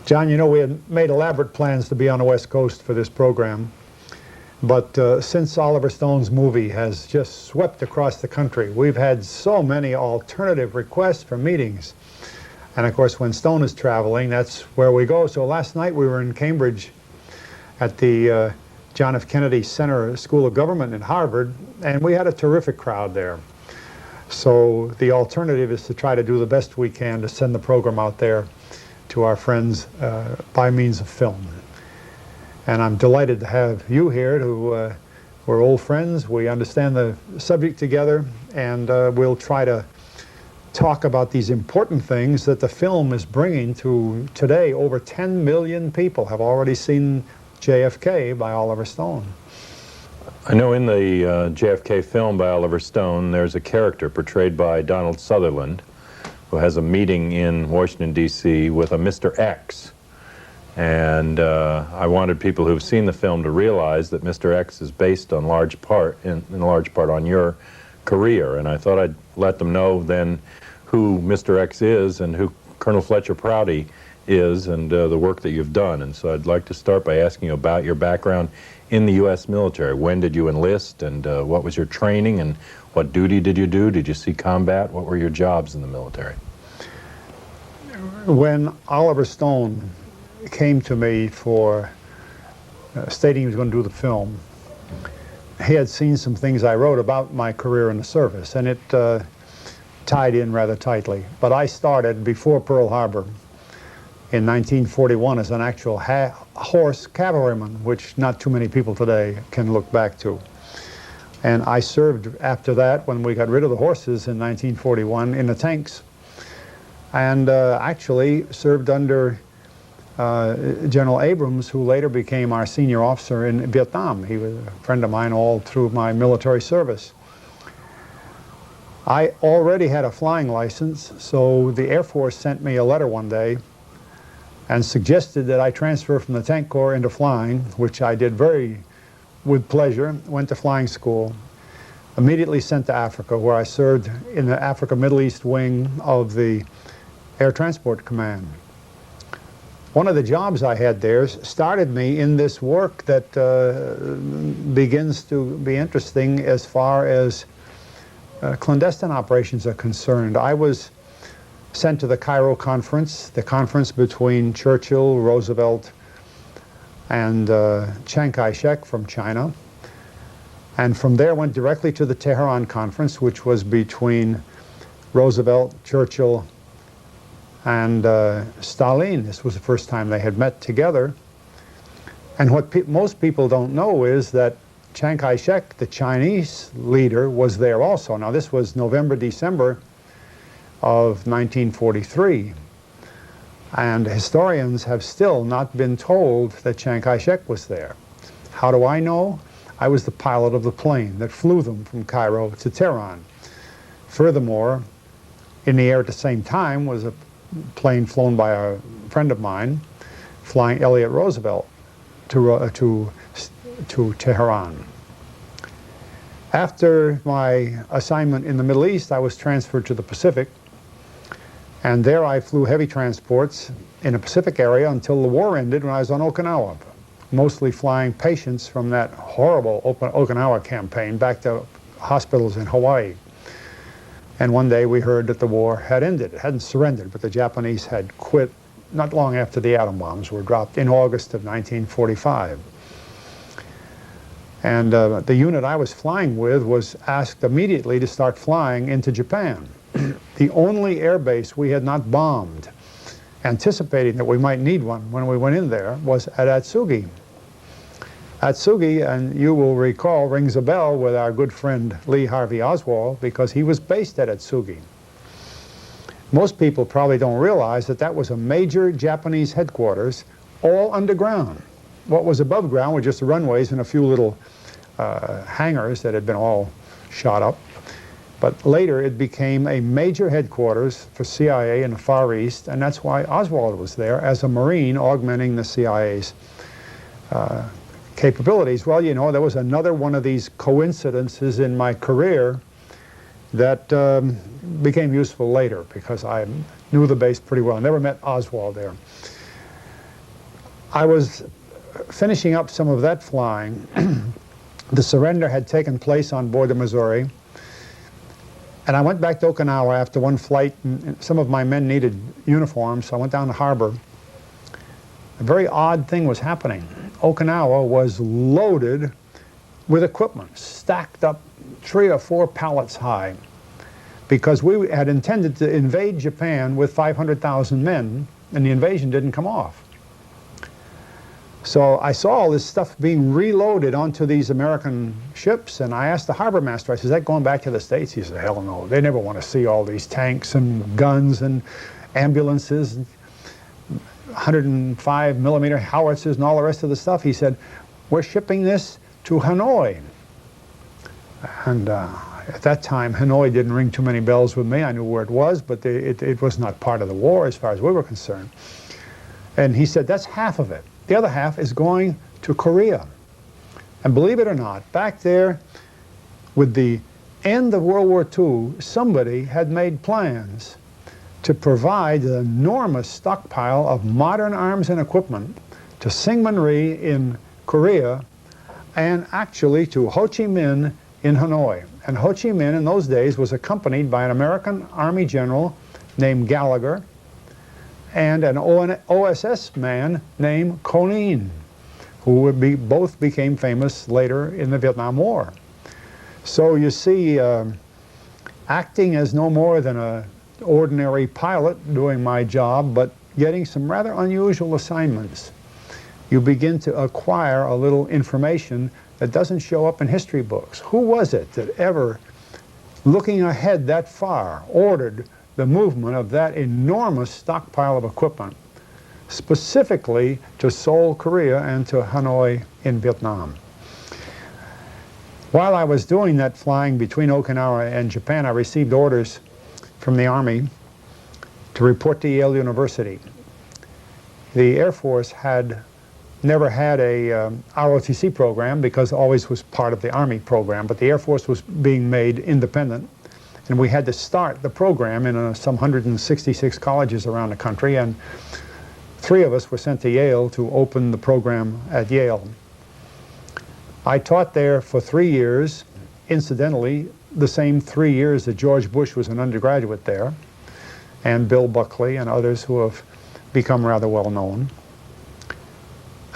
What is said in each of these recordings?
John, you know, we had made elaborate plans to be on the West Coast for this program, but since Oliver Stone's movie has just swept across the country, we've had so many alternative requests for meetings. And of course, when Stone is traveling, that's where we go. So last night we were in Cambridge at the John F. Kennedy Center School of Government in Harvard, and we had a terrific crowd there. So the alternative is to try to do the best we can to send the program out there to our friends by means of film. And I'm delighted to have you here, who we're old friends. We understand the subject together, and we'll try to talk about these important things that the film is bringing to today. Over 10 million people have already seen JFK by Oliver Stone. I know in the JFK film by Oliver Stone, there's a character portrayed by Donald Sutherland who has a meeting in Washington, D.C. with a Mr. X. And I wanted people who've seen the film to realize that Mr. X is based on large part, in large part on your career. And I thought I'd let them know then who Mr. X is and who Colonel Fletcher Prouty is, and the work that you've done. And so I'd like to start by asking you about your background in the U.S. military. When did you enlist, and what was your training, and what duty did you do? Did you see combat? What were your jobs in the military? When Oliver Stone came to me for stating he was going to do the film, he had seen some things I wrote about my career in the service, and it tied in rather tightly. But I started before Pearl Harbor in 1941 as an actual horse cavalryman, which not too many people today can look back to. And I served after that, when we got rid of the horses in 1941, in the tanks. And actually served under General Abrams, who later became our senior officer in Vietnam. He was a friend of mine all through my military service. I already had a flying license, so the Air Force sent me a letter one day and suggested that I transfer from the Tank Corps into flying, which I did with pleasure. Went to flying school, immediately sent to Africa, where I served in the Africa Middle East wing of the Air Transport Command. One of the jobs I had there started me in this work that begins to be interesting as far as clandestine operations are concerned. I was sent to the Cairo conference, the conference between Churchill, Roosevelt, and Chiang Kai-shek from China. And from there went directly to the Tehran conference, which was between Roosevelt, Churchill, and Stalin. This was the first time they had met together. And what most people don't know is that Chiang Kai-shek, the Chinese leader, was there also. Now this was November, December of 1943. And historians have still not been told that Chiang Kai-shek was there. How do I know? I was the pilot of the plane that flew them from Cairo to Tehran. Furthermore, in the air at the same time was a plane flown by a friend of mine, flying Elliott Roosevelt to Tehran. After my assignment in the Middle East, I was transferred to the Pacific, and there I flew heavy transports in the Pacific area until the war ended, when I was on Okinawa, mostly flying patients from that horrible Okinawa campaign back to hospitals in Hawaii. And one day we heard that the war had ended. It hadn't surrendered, but the Japanese had quit not long after the atom bombs were dropped in August of 1945. And the unit I was flying with was asked immediately to start flying into Japan. The only air base we had not bombed, anticipating that we might need one when we went in there, was at Atsugi. Atsugi, and you will recall, rings a bell with our good friend Lee Harvey Oswald, because he was based at Atsugi. Most people probably don't realize that that was a major Japanese headquarters, all underground. What was above ground were just the runways and a few little hangars that had been all shot up. But later it became a major headquarters for CIA in the Far East, and that's why Oswald was there as a Marine, augmenting the CIA's capabilities. Well, you know, there was another one of these coincidences in my career that became useful later, because I knew the base pretty well. I never met Oswald there. I was finishing up some of that flying. The surrender had taken place on board the Missouri, and I went back to Okinawa after one flight, and some of my men needed uniforms, so I went down the harbor. A very odd thing was happening. Okinawa was loaded with equipment, stacked up 3 or 4 pallets high, because we had intended to invade Japan with 500,000 men, and the invasion didn't come off. So I saw all this stuff being reloaded onto these American ships, and I asked the harbor master, I said, is that going back to the States? He said, hell no, they never want to see all these tanks and guns and ambulances, 105 millimeter howitzers and all the rest of the stuff. He said, we're shipping this to Hanoi. And at that time, Hanoi didn't ring too many bells with me. I knew where it was, but it was not part of the war as far as we were concerned. And he said, that's half of it. The other half is going to Korea. And believe it or not, back there with the end of World War II, somebody had made plans to provide an enormous stockpile of modern arms and equipment to Syngman-rhee in Korea and actually to Ho Chi Minh in Hanoi. And Ho Chi Minh in those days was accompanied by an American Army general named Gallagher and an OSS man named Conin, who both became famous later in the Vietnam War. So you see, acting as no more than an ordinary pilot doing my job, but getting some rather unusual assignments, you begin to acquire a little information that doesn't show up in history books. Who was it that ever, looking ahead that far, ordered the movement of that enormous stockpile of equipment, specifically to Seoul, Korea, and to Hanoi in Vietnam? While I was doing that flying between Okinawa and Japan, I received orders from the Army to report to Yale University. The Air Force had never had a ROTC program because it always was part of the Army program, but the Air Force was being made independent, and we had to start the program in some 166 colleges around the country, and 3 of us were sent to Yale to open the program at Yale. I taught there for 3 years, incidentally, the same 3 years that George Bush was an undergraduate there, and Bill Buckley and others who have become rather well known.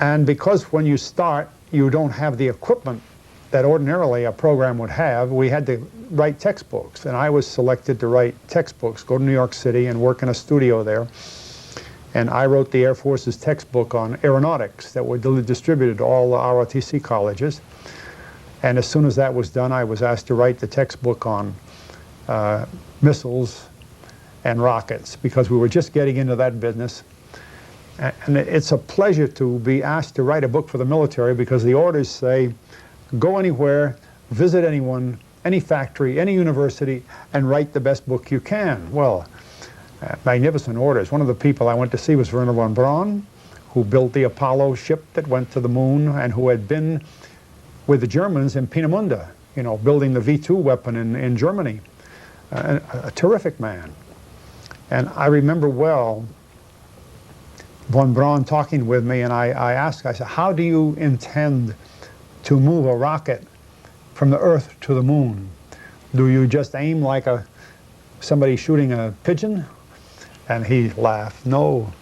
And because when you start, you don't have the equipment that ordinarily a program would have, we had to write textbooks. And I was selected to write textbooks, go to New York City and work in a studio there. And I wrote the Air Force's textbook on aeronautics that were distributed to all the ROTC colleges. And as soon as that was done, I was asked to write the textbook on missiles and rockets, because we were just getting into that business. And it's a pleasure to be asked to write a book for the military, because the orders say, go anywhere, visit anyone, any factory, any university, and write the best book you can. Well, magnificent orders. One of the people I went to see was Wernher von Braun, who built the Apollo ship that went to the moon and who had been with the Germans in Peenemünde, you know, building the V2 weapon in Germany. A terrific man. And I remember well von Braun talking with me, and I asked, I said, how do you intend to move a rocket from the Earth to the moon? Do you just aim like somebody shooting a pigeon? And he laughed. No,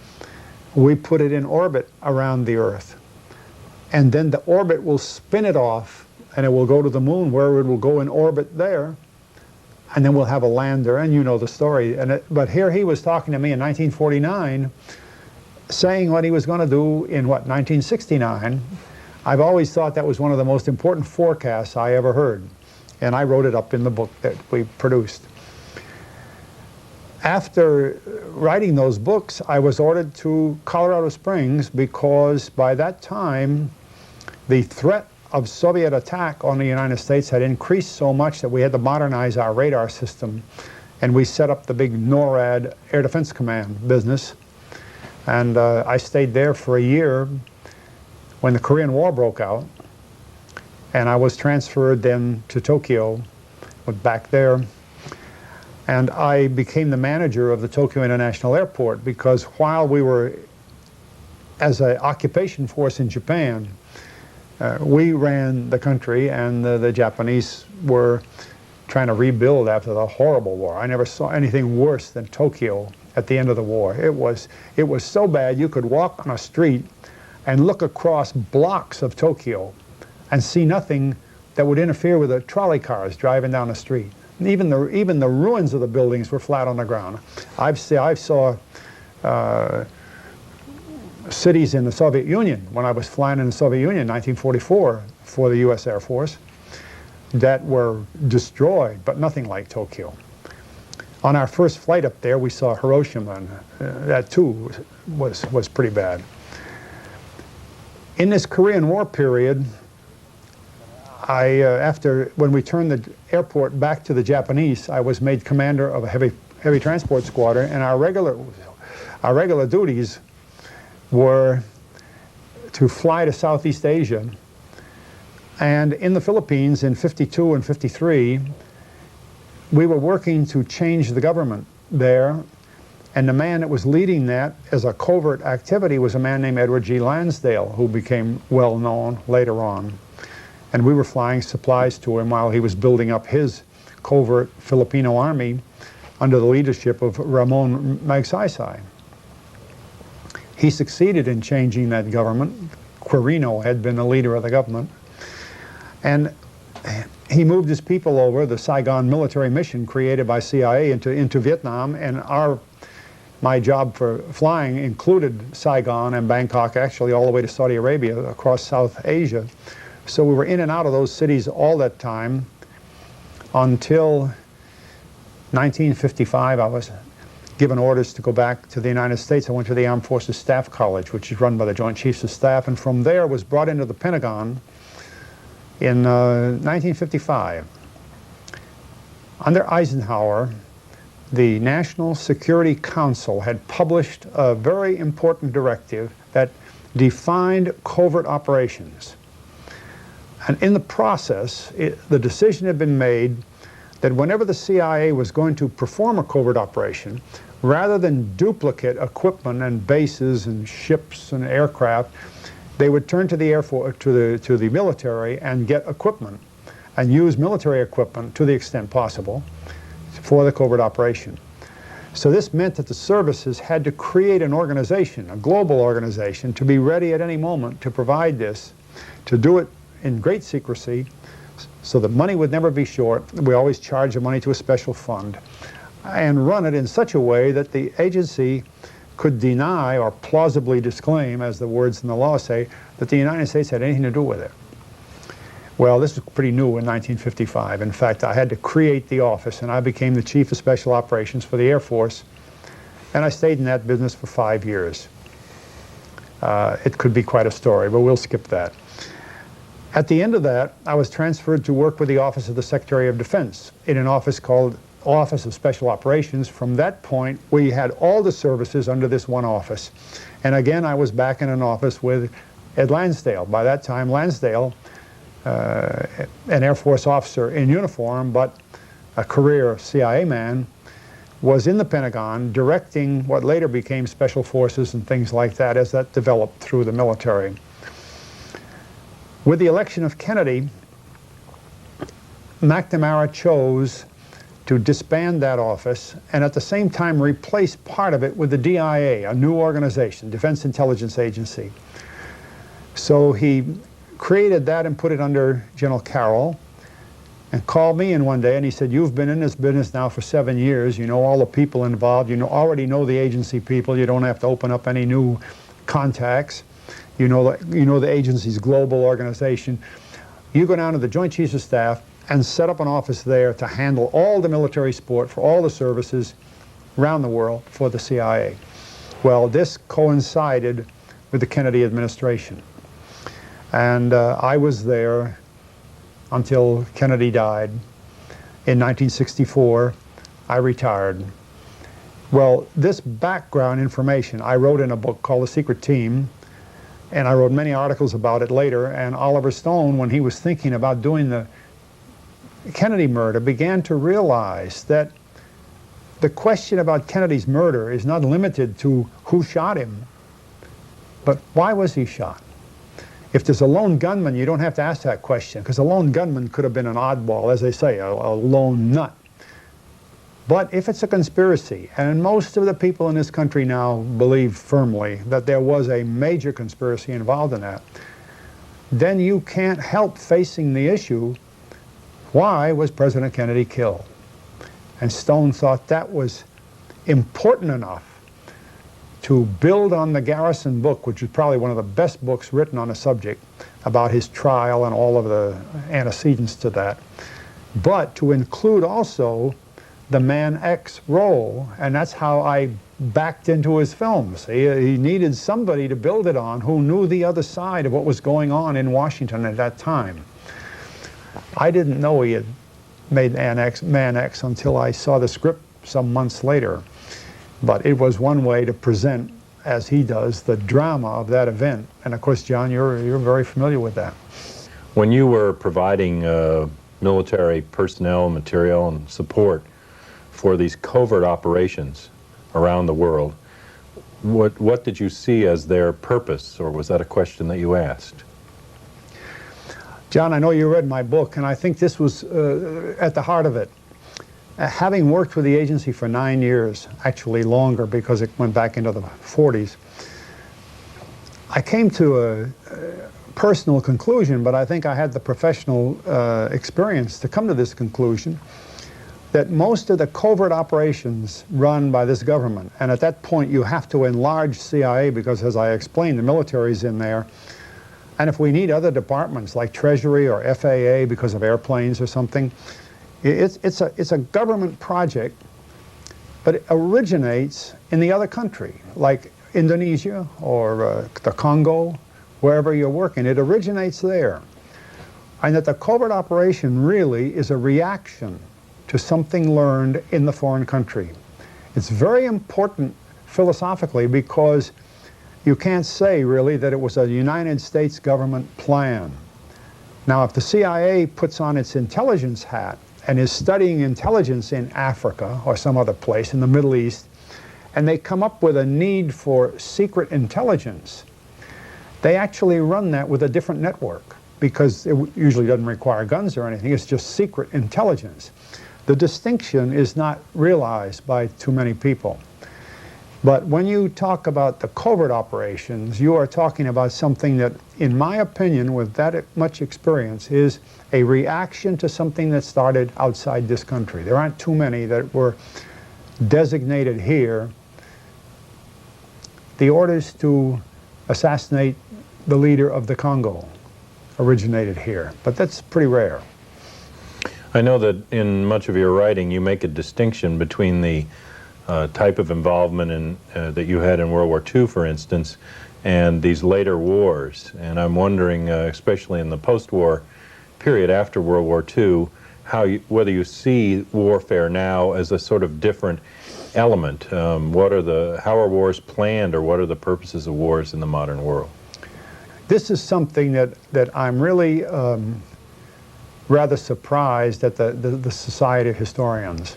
we put it in orbit around the Earth. And then the orbit will spin it off, and it will go to the moon, where it will go in orbit there. And then we'll have a lander, and you know the story. But here he was talking to me in 1949, saying what he was going to do in, 1969. I've always thought that was one of the most important forecasts I ever heard. And I wrote it up in the book that we produced. After writing those books, I was ordered to Colorado Springs, because by that time, the threat of Soviet attack on the United States had increased so much that we had to modernize our radar system. And we set up the big NORAD Air Defense Command business. And I stayed there for a year when the Korean War broke out. And I was transferred then to Tokyo, went back there. And I became the manager of the Tokyo International Airport, because while we were as an occupation force in Japan, we ran the country, and the Japanese were trying to rebuild after the horrible war. I never saw anything worse than Tokyo at the end of the war. It was so bad you could walk on a street and look across blocks of Tokyo and see nothing that would interfere with the trolley cars driving down the street. And even the ruins of the buildings were flat on the ground. I saw cities in the Soviet Union when I was flying in the Soviet Union in 1944 for the U.S. Air Force that were destroyed, but nothing like Tokyo. On our first flight up there, we saw Hiroshima, and that too was pretty bad. In this Korean War period, when we turned the airport back to the Japanese, I was made commander of a heavy transport squadron, and our regular duties were to fly to Southeast Asia. And in the Philippines in 52 and 53, we were working to change the government there, and the man that was leading that as a covert activity was a man named Edward G. Lansdale, who became well known later on. And we were flying supplies to him while he was building up his covert Filipino army under the leadership of Ramon Magsaysay. He succeeded in changing that government. Quirino had been the leader of the government. And he moved his people over, the Saigon military mission created by CIA into Vietnam, and my job for flying included Saigon and Bangkok, actually all the way to Saudi Arabia, across South Asia. So we were in and out of those cities all that time until 1955. I was given orders to go back to the United States. I went to the Armed Forces Staff College, which is run by the Joint Chiefs of Staff, and from there was brought into the Pentagon in 1955. Under Eisenhower, the National Security Council had published a very important directive that defined covert operations. And in the process, the decision had been made that whenever the CIA was going to perform a covert operation, rather than duplicate equipment and bases and ships and aircraft, they would turn to the Air Force, to the military, and get equipment and use military equipment to the extent possible for the covert operation. So this meant that the services had to create an organization, a global organization, to be ready at any moment to provide this, to do it in great secrecy, so that money would never be short. We always charge the money to a special fund, and run it in such a way that the agency could deny or plausibly disclaim, as the words in the law say, that the United States had anything to do with it. Well, this was pretty new in 1955. In fact, I had to create the office, and I became the Chief of Special Operations for the Air Force, and I stayed in that business for 5 years. It could be quite a story, but we'll skip that. At the end of that, I was transferred to work with the Office of the Secretary of Defense in an office called Office of Special Operations. From that point, we had all the services under this one office. And again, I was back in an office with Ed Lansdale. By that time, Lansdale, an Air Force officer in uniform, but a career CIA man, was in the Pentagon directing what later became Special Forces and things like that as that developed through the military. With the election of Kennedy, McNamara chose to disband that office and at the same time replace part of it with the DIA, a new organization, Defense Intelligence Agency. So he created that and put it under General Carroll, and called me in one day and he said, "You've been in this business now for 7 years, you know all the people involved, you already know the agency people, you don't have to open up any new contacts. You know the agency's global organization. You go down to the Joint Chiefs of Staff and set up an office there to handle all the military support for all the services around the world for the CIA." Well, this coincided with the Kennedy administration. And I was there until Kennedy died. In 1964, I retired. Well, this background information I wrote in a book called The Secret Team, and I wrote many articles about it later, and Oliver Stone, when he was thinking about doing the Kennedy murder, began to realize that the question about Kennedy's murder is not limited to who shot him, But why was he shot? If there's a lone gunman, you don't have to ask that question, because a lone gunman could have been an oddball, as they say, a lone nut. But if it's a conspiracy, and most of the people in this country now believe firmly that there was a major conspiracy involved in that, then you can't help facing the issue, why was President Kennedy killed? And Stone thought that was important enough to build on the Garrison book, which is probably one of the best books written on the subject about his trial and all of the antecedents to that, but to include also the Man X role, and that's how I backed into his films. He needed somebody to build it on who knew the other side of what was going on in Washington at that time. I didn't know he had made Man X until I saw the script some months later. But it was one way to present, as he does, the drama of that event. And of course, John, you're very familiar with that. When you were providing military personnel, material, and support for these covert operations around the world, what did you see as their purpose, or was that a question that you asked? John, I know you read my book, and I think this was at the heart of it. Having worked with the agency for 9 years, actually longer because it went back into the 40s, I came to a personal conclusion, but I think I had the professional experience to come to this conclusion, that most of the covert operations run by this government, and at that point you have to enlarge CIA because, as I explained, the military's in there, and if we need other departments like Treasury or FAA because of airplanes or something, it's a government project, but it originates in the other country, like Indonesia or the Congo, wherever you're working. It originates there. And that the covert operation really is a reaction to something learned in the foreign country. It's very important philosophically because you can't say really that it was a United States government plan. Now, if the CIA puts on its intelligence hat and is studying intelligence in Africa or some other place in the Middle East, and they come up with a need for secret intelligence, they actually run that with a different network because it usually doesn't require guns or anything. It's just secret intelligence. The distinction is not realized by too many people. But when you talk about the covert operations, you are talking about something that, in my opinion, with that much experience, is a reaction to something that started outside this country. There aren't too many that were designated here. The orders to assassinate the leader of the Congo originated here, but that's pretty rare. I know that in much of your writing you make a distinction between the type of involvement that you had in World War II, for instance, and these later wars. And I'm wondering, especially in the post-war period after World War II, whether you see warfare now as a sort of different element. How are wars planned, or what are the purposes of wars in the modern world? This is something that I'm really rather surprised at the Society of Historians.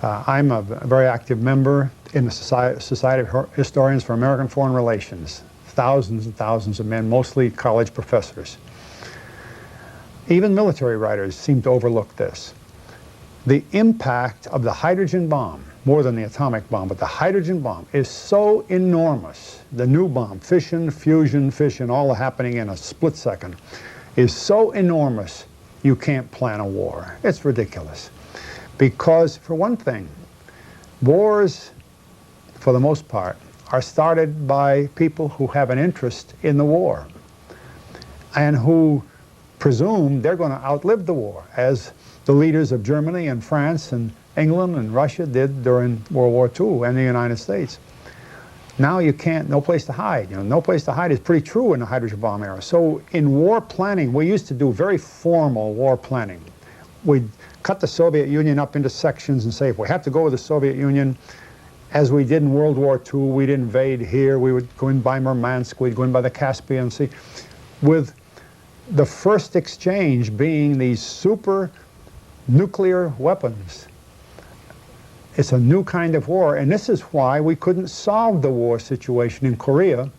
I'm a very active member in the Society of Historians for American Foreign Relations. Thousands and thousands of men, mostly college professors. Even military writers seem to overlook this. The impact of the hydrogen bomb, more than the atomic bomb, but the hydrogen bomb is so enormous. The new bomb, fission, fusion, fission, all happening in a split second, is so enormous you can't plan a war. It's ridiculous. Because, for one thing, wars, for the most part, are started by people who have an interest in the war and who presume they're going to outlive the war, as the leaders of Germany and France and England and Russia did during World War II, and the United States. Now you can't, no place to hide. No place to hide is pretty true in the hydrogen bomb era. So in war planning, we used to do very formal war planning. We'd cut the Soviet Union up into sections and say, if we have to go with the Soviet Union, as we did in World War II, we'd invade here, we would go in by Murmansk, we'd go in by the Caspian Sea, with the first exchange being these super nuclear weapons. It's a new kind of war, and this is why we couldn't solve the war situation in Korea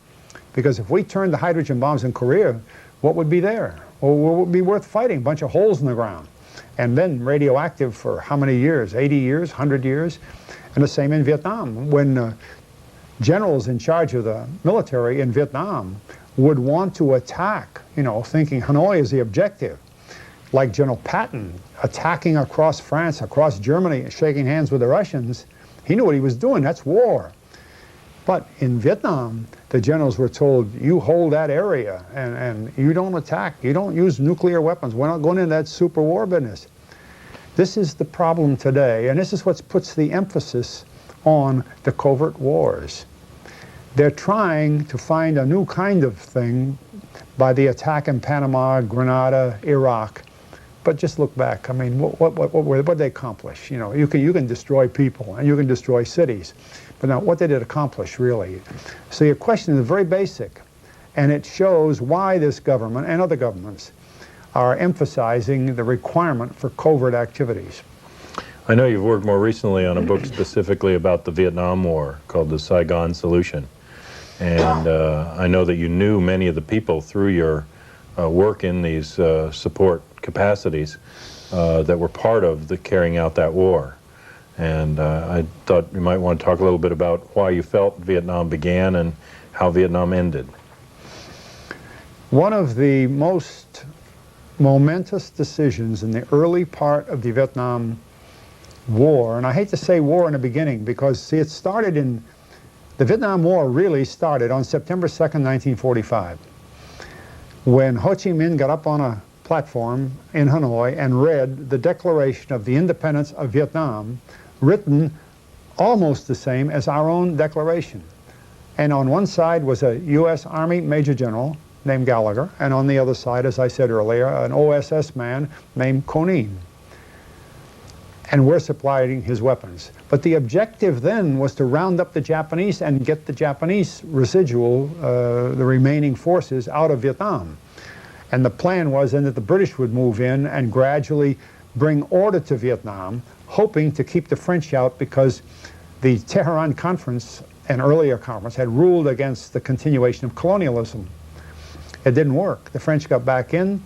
Because if we turned the hydrogen bombs in Korea, what would be there? Well, what would be worth fighting? A bunch of holes in the ground. And then radioactive for how many years? 80 years, 100 years? And the same in Vietnam. When generals in charge of the military in Vietnam would want to attack, you know, thinking Hanoi is the objective, like General Patton attacking across France, across Germany, shaking hands with the Russians, he knew what he was doing. That's war. But in Vietnam, the generals were told, you hold that area and you don't attack, you don't use nuclear weapons. We're not going into that super war business. This is the problem today, and this is what puts the emphasis on the covert wars. They're trying to find a new kind of thing by the attack in Panama, Grenada, Iraq. But just look back. I mean, what did they accomplish? You know, you can destroy people and you can destroy cities. But now, what did it accomplish, really? So your question is very basic, and it shows why this government and other governments are emphasizing the requirement for covert activities. I know you've worked more recently on a book specifically about the Vietnam War called The Saigon Solution. And I know that you knew many of the people through your work in these support capacities that were part of the carrying out that war. And I thought you might want to talk a little bit about why you felt Vietnam began and how Vietnam ended. One of the most momentous decisions in the early part of the Vietnam War, and I hate to say war in the beginning because, see, it started in, the Vietnam War really started on September 2nd, 1945, when Ho Chi Minh got up on a platform in Hanoi and read the Declaration of the Independence of Vietnam, written almost the same as our own declaration. And on one side was a U.S. Army Major General named Gallagher, and on the other side, as I said earlier, an OSS man named Conin. And we're supplying his weapons. But the objective then was to round up the Japanese and get the Japanese residual, the remaining forces, out of Vietnam. And the plan was then that the British would move in and gradually bring order to Vietnam, hoping to keep the French out because the Tehran Conference, an earlier conference, had ruled against the continuation of colonialism. It didn't work. The French got back in.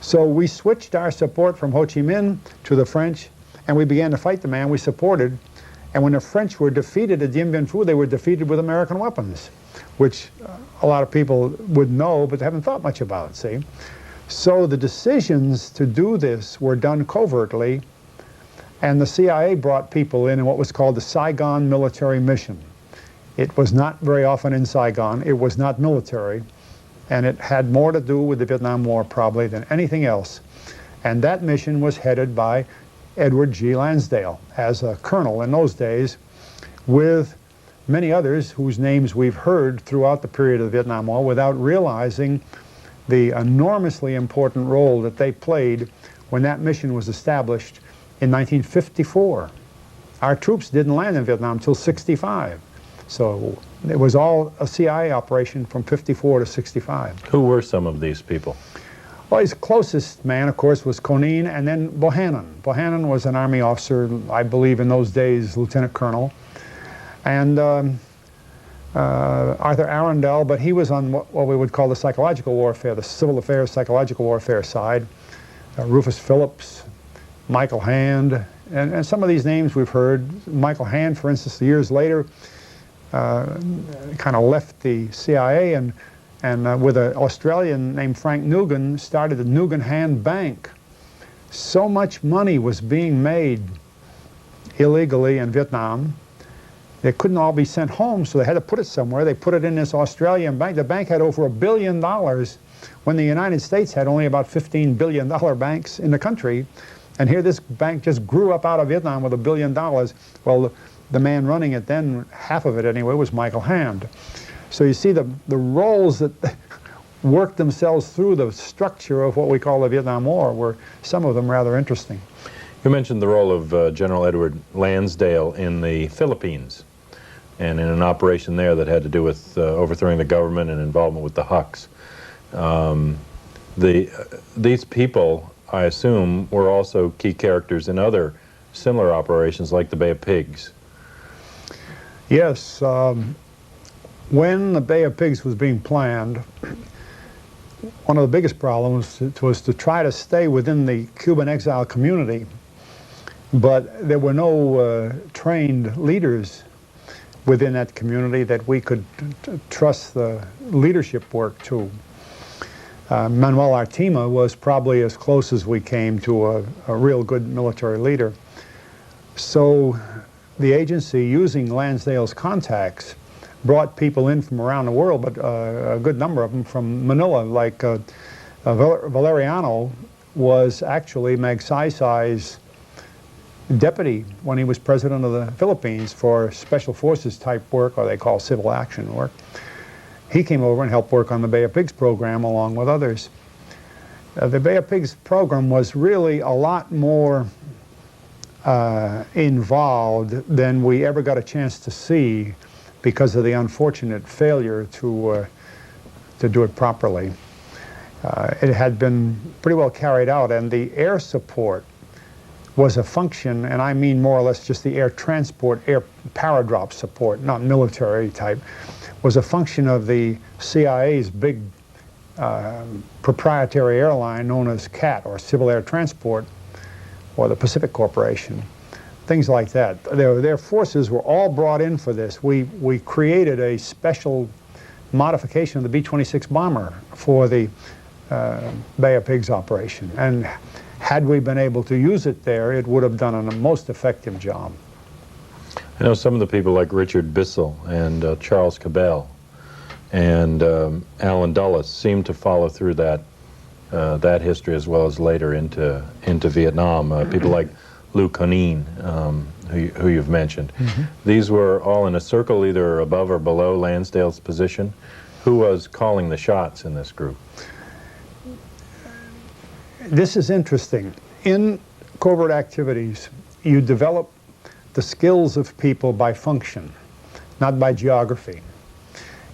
So we switched our support from Ho Chi Minh to the French, and we began to fight the man we supported. And when the French were defeated at Dien Bien Phu, they were defeated with American weapons, which a lot of people would know, but haven't thought much about, see? So the decisions to do this were done covertly, and the CIA brought people in what was called the Saigon Military Mission. It was not very often in Saigon. It was not military, and it had more to do with the Vietnam War probably than anything else. And that mission was headed by Edward G. Lansdale as a colonel in those days, with many others whose names we've heard throughout the period of the Vietnam War without realizing the enormously important role that they played when that mission was established in 1954. Our troops didn't land in Vietnam until '65. So it was all a CIA operation from '54 to '65. Who were some of these people? Well, his closest man, of course, was Conin, and then Bohannon. Bohannon was an Army officer, I believe in those days, Lieutenant Colonel. And Arthur Arundel, but he was on what we would call the psychological warfare, the civil affairs, psychological warfare side. Rufus Phillips, Michael Hand, and some of these names we've heard. Michael Hand, for instance, years later, kind of left the CIA and with an Australian named Frank Nugan, started the Nugan Hand Bank. So much money was being made illegally in Vietnam. They couldn't all be sent home, so they had to put it somewhere. They put it in this Australian bank. The bank had over $1 billion when the United States had only about $15 billion banks in the country. And here this bank just grew up out of Vietnam with $1 billion. Well, the man running it then, half of it anyway, was Michael Hand. So you see the roles that worked themselves through the structure of what we call the Vietnam War were some of them rather interesting. You mentioned the role of General Edward Lansdale in the Philippines and in an operation there that had to do with overthrowing the government and involvement with the Hucks. These people, I assume, were also key characters in other similar operations like the Bay of Pigs. Yes. When the Bay of Pigs was being planned, one of the biggest problems was to try to stay within the Cuban exile community, but there were no trained leaders within that community that we could trust the leadership work to. Manuel Artima was probably as close as we came to a real good military leader. So the agency, using Lansdale's contacts, brought people in from around the world, but a good number of them from Manila, like Valeriano was actually Magsaysay's deputy when he was president of the Philippines for special forces type work, or they call civil action work. He came over and helped work on the Bay of Pigs program along with others. The Bay of Pigs program was really a lot more involved than we ever got a chance to see because of the unfortunate failure to do it properly. It had been pretty well carried out, and the air support was a function, and I mean more or less just the air transport, air paradrop support, not military type, was a function of the CIA's big proprietary airline known as CAT, or Civil Air Transport, or the Pacific Corporation. Things like that. Their forces were all brought in for this. We created a special modification of the B-26 bomber for the Bay of Pigs operation. And had we been able to use it there, it would have done a most effective job. I know some of the people like Richard Bissell and Charles Cabell and Alan Dulles seem to follow through that history as well as later into Vietnam. People like Lou Conine, who you've mentioned. Mm-hmm. These were all in a circle, either above or below Lansdale's position. Who was calling the shots in this group? This is interesting. In covert activities, you develop the skills of people by function, not by geography.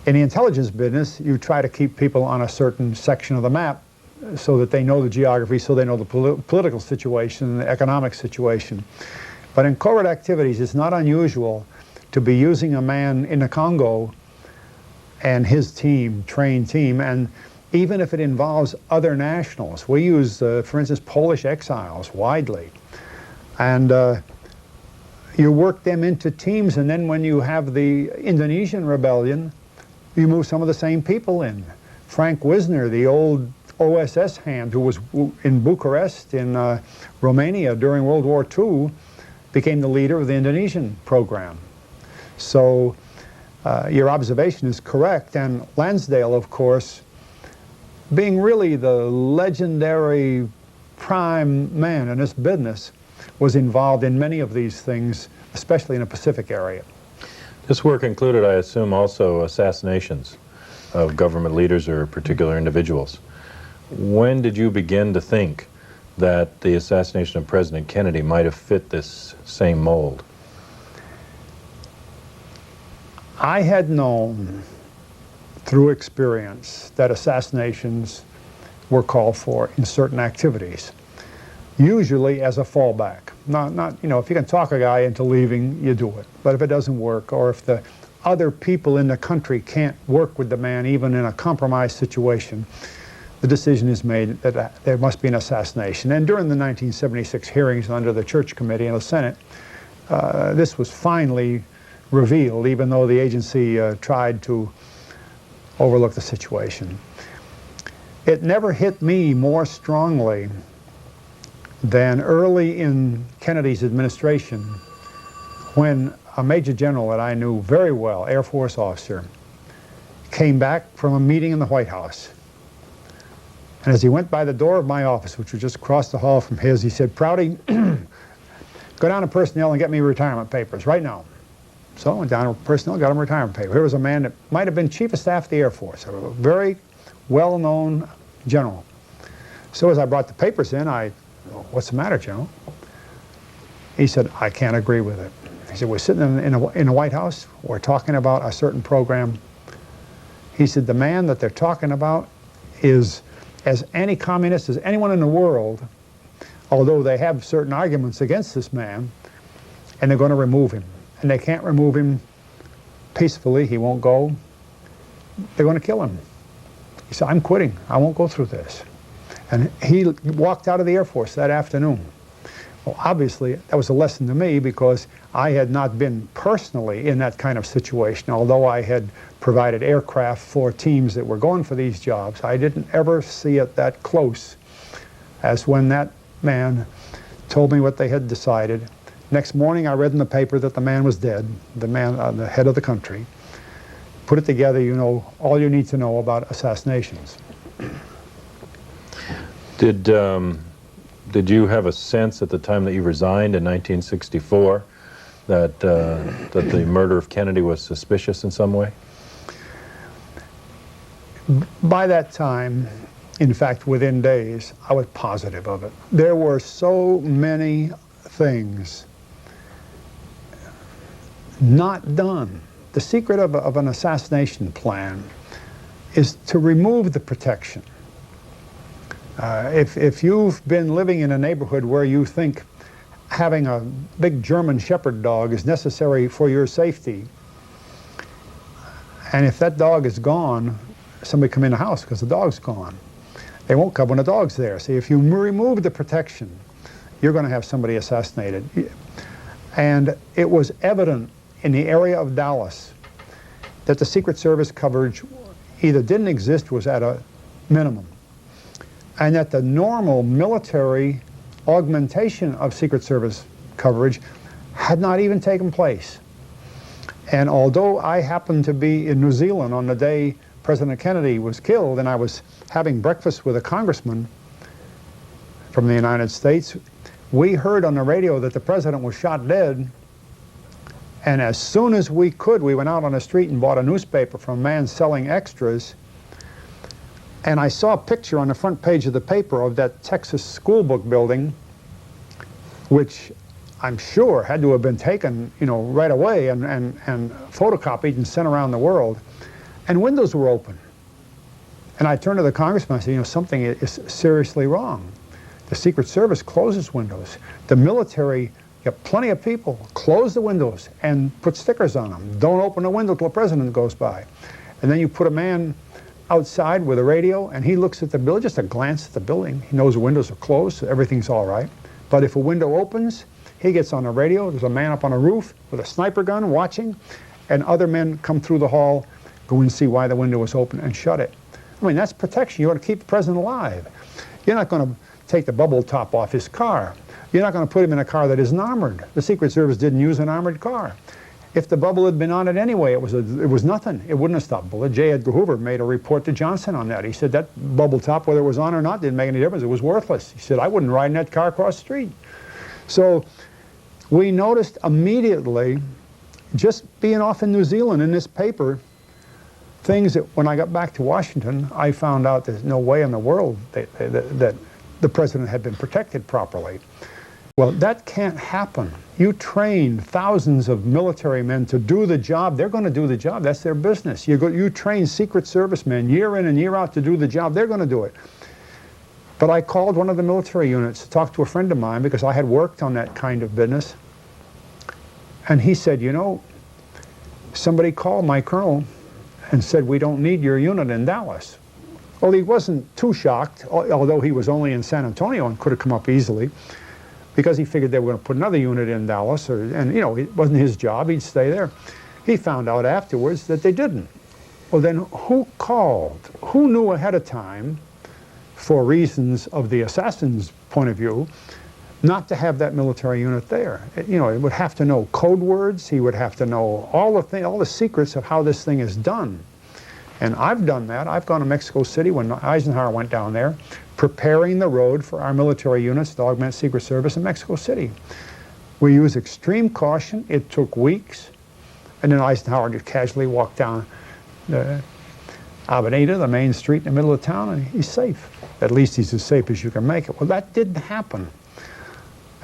In the intelligence business, you try to keep people on a certain section of the map so that they know the geography, so they know the political situation, the economic situation. But in covert activities, it's not unusual to be using a man in the Congo and his team, trained team, and even if it involves other nationals. We use, for instance, Polish exiles widely. And you work them into teams, and then when you have the Indonesian rebellion, you move some of the same people in. Frank Wisner, the old OSS hand who was in Bucharest in Romania during World War II, became the leader of the Indonesian program. So your observation is correct, and Lansdale, of course, being really the legendary prime man in this business, was involved in many of these things, especially in the Pacific area. This work included, I assume, also assassinations of government leaders or particular individuals. When did you begin to think that the assassination of President Kennedy might have fit this same mold? I had known through experience that assassinations were called for in certain activities, usually as a fallback. Not, you know, if you can talk a guy into leaving, you do it. But if it doesn't work, or if the other people in the country can't work with the man, even in a compromised situation, the decision is made that there must be an assassination. And during the 1976 hearings under the Church Committee in the Senate, this was finally revealed, even though the agency tried to overlook the situation. It never hit me more strongly than early in Kennedy's administration, when a major general that I knew very well, Air Force officer, came back from a meeting in the White House. And as he went by the door of my office, which was just across the hall from his, he said, "Prouty, go down to personnel and get me retirement papers right now." So I went down to personnel, got him retirement papers. Here was a man that might have been Chief of Staff of the Air Force, a very well-known general. So as I brought the papers in, "What's the matter, General?" He said, "I can't agree with it." He said, "We're sitting in the White House, we're talking about a certain program." He said, "The man that they're talking about is as anti-communist as anyone in the world, although they have certain arguments against this man, and they're going to remove him. And they can't remove him peacefully, he won't go. they're going to kill him. He said, I'm quitting. I won't go through this. And he walked out of the Air Force that afternoon. Well, obviously, that was a lesson to me because I had not been personally in that kind of situation. Although I had provided aircraft for teams that were going for these jobs, I didn't ever see it that close as when that man told me what they had decided. Next morning, I read in the paper that the man was dead, the man, the head of the country. Put it together, you know all you need to know about assassinations. Did you have a sense at the time that you resigned in 1964 that that the murder of Kennedy was suspicious in some way? By that time, in fact, within days, I was positive of it. There were so many things not done. The secret of an assassination plan is to remove the protection. If you've been living in a neighborhood where you think having a big German Shepherd dog is necessary for your safety, and if that dog is gone, somebody come in the house because the dog's gone. They won't come when the dog's there. See, if you remove the protection, you're going to have somebody assassinated. And it was evident in the area of Dallas that the Secret Service coverage either didn't exist, was at a minimum, and that the normal military augmentation of Secret Service coverage had not even taken place. And although I happened to be in New Zealand on the day President Kennedy was killed, and I was having breakfast with a congressman from the United States, we heard on the radio that the president was shot dead. And as soon as we could, we went out on the street and bought a newspaper from a man selling extras. And I saw a picture on the front page of the paper of that Texas school book building, which I'm sure had to have been taken, you know, right away and photocopied and sent around the world. And windows were open. And I turned to the congressman and I said, you know, something is seriously wrong. The Secret Service closes windows. The military, you have plenty of people, close the windows and put stickers on them. Don't open the window till the president goes by. And then you put a man outside with a radio and he looks at the building, just a glance at the building. He knows the windows are closed, so everything's all right. But if a window opens, he gets on the radio. There's a man up on a roof with a sniper gun watching, and other men come through the hall, go and see why the window was open and shut it. I mean, that's protection. You want to keep the president alive. You're not going to take the bubble top off his car. You're not going to put him in a car that isn't armored. The Secret Service didn't use an armored car. If the bubble had been on it anyway, it was nothing. It wouldn't have stopped bullet. J. Edgar Hoover made a report to Johnson on that. He said that bubble top, whether it was on or not, didn't make any difference. It was worthless. He said, I wouldn't ride in that car across the street. So we noticed immediately, just being off in New Zealand in this paper, things that when I got back to Washington, I found out there's no way in the world that the president had been protected properly. Well, that can't happen. You train thousands of military men to do the job. They're going to do the job. That's their business. You train Secret Service men year in and year out to do the job. They're going to do it. But I called one of the military units to talk to a friend of mine because I had worked on that kind of business. And he said, you know, somebody called my colonel and said, we don't need your unit in Dallas. Well, he wasn't too shocked, although he was only in San Antonio and could have come up easily, because he figured they were going to put another unit in Dallas, and, you know, it wasn't his job. He'd stay there. He found out afterwards that they didn't. Well, then who called? Who knew ahead of time, for reasons of the assassin's point of view, not to have that military unit there? You know, it would have to know code words. He would have to know all the secrets of how this thing is done. And I've done that. I've gone to Mexico City when Eisenhower went down there, preparing the road for our military units to augment Secret Service in Mexico City. We used extreme caution. It took weeks. And then Eisenhower just casually walked down the Avenida, the main street in the middle of town, and he's safe. At least he's as safe as you can make it. Well, that didn't happen.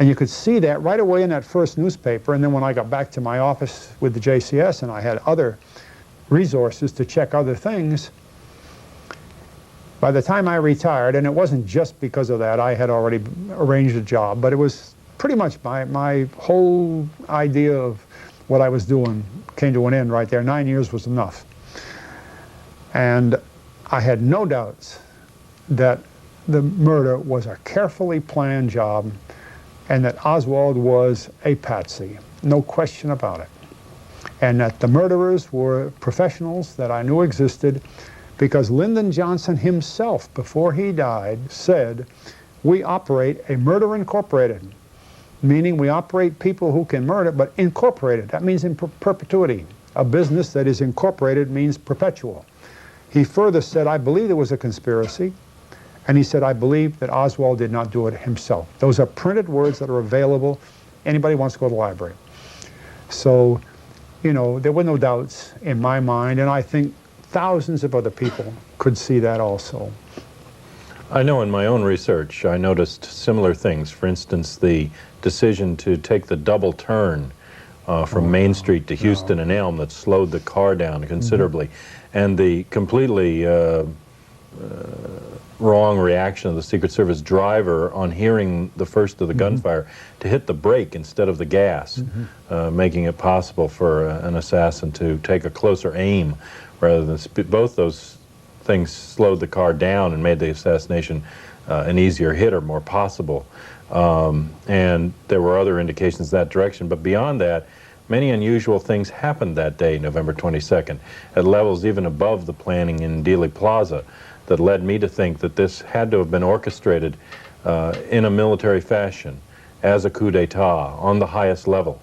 And you could see that right away in that first newspaper. And then when I got back to my office with the JCS and I had other resources to check other things, by the time I retired, and it wasn't just because of that, I had already arranged a job, but it was pretty much my whole idea of what I was doing came to an end right there. 9 years was enough. And I had no doubts that the murder was a carefully planned job and that Oswald was a patsy, no question about it. And that the murderers were professionals that I knew existed, because Lyndon Johnson himself, before he died, said, "We operate a murder incorporated," meaning we operate people who can murder, but incorporated. That means in perpetuity. A business that is incorporated means perpetual. He further said, "I believe there was a conspiracy," and he said, "I believe that Oswald did not do it himself." Those are printed words that are available. Anybody wants to go to the library. So, you know, there were no doubts in my mind, and I think thousands of other people could see that also. I know in my own research I noticed similar things. For instance, the decision to take the double turn from Main Street to Houston and Elm that slowed the car down considerably, and the completely wrong reaction of the Secret Service driver on hearing the first of the gunfire to hit the brake instead of the gas, making it possible for an assassin to take a closer aim rather than both those things slowed the car down and made the assassination an easier hit or more possible. And there were other indications that direction, but beyond that, many unusual things happened that day, November 22nd, at levels even above the planning in Dealey Plaza, that led me to think that this had to have been orchestrated in a military fashion, as a coup d'etat, on the highest level.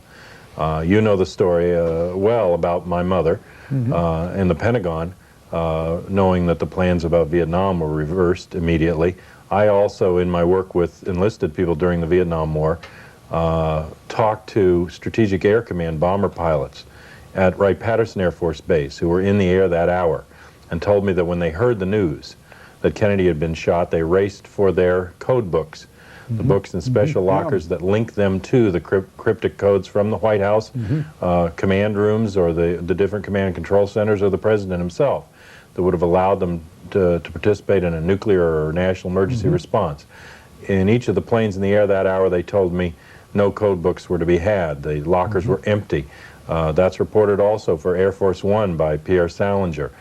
You know the story well about my mother in the Pentagon, knowing that the plans about Vietnam were reversed immediately. I also, in my work with enlisted people during the Vietnam War, talked to Strategic Air Command bomber pilots at Wright-Patterson Air Force Base who were in the air that hour, and told me that when they heard the news that Kennedy had been shot, they raced for their code books, the books and special lockers that link them to the cryptic codes from the White House, command rooms, or the different command and control centers, or the president himself, that would have allowed them to participate in a nuclear or national emergency response. In each of the planes in the air that hour, they told me no code books were to be had. The lockers were empty. That's reported also for Air Force One by Pierre Salinger.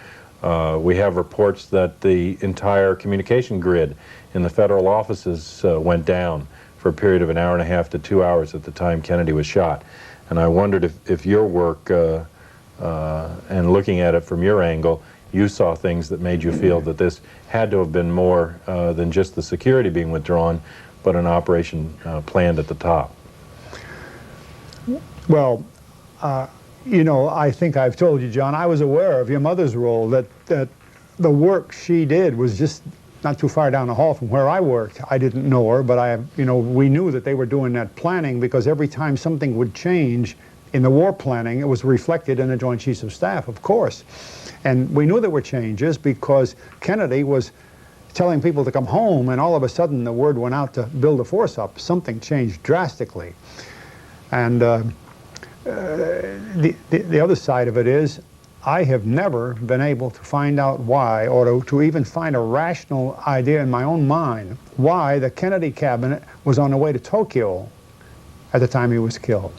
We have reports that the entire communication grid in the federal offices went down for a period of an hour and a half to 2 hours at the time Kennedy was shot. And I wondered if your work and looking at it from your angle, you saw things that made you feel that this had to have been more than just the security being withdrawn, but an operation planned at the top. Well, you know, I think I've told you, John, I was aware of your mother's role, that the work she did was just not too far down the hall from where I worked. I didn't know her, but you know, we knew that they were doing that planning, because every time something would change in the war planning, it was reflected in the Joint Chiefs of Staff, of course. And we knew there were changes because Kennedy was telling people to come home, and all of a sudden the word went out to build a force up. Something changed drastically. And the other side of it is, I have never been able to find out why, or to even find a rational idea in my own mind, why the Kennedy cabinet was on the way to Tokyo at the time he was killed.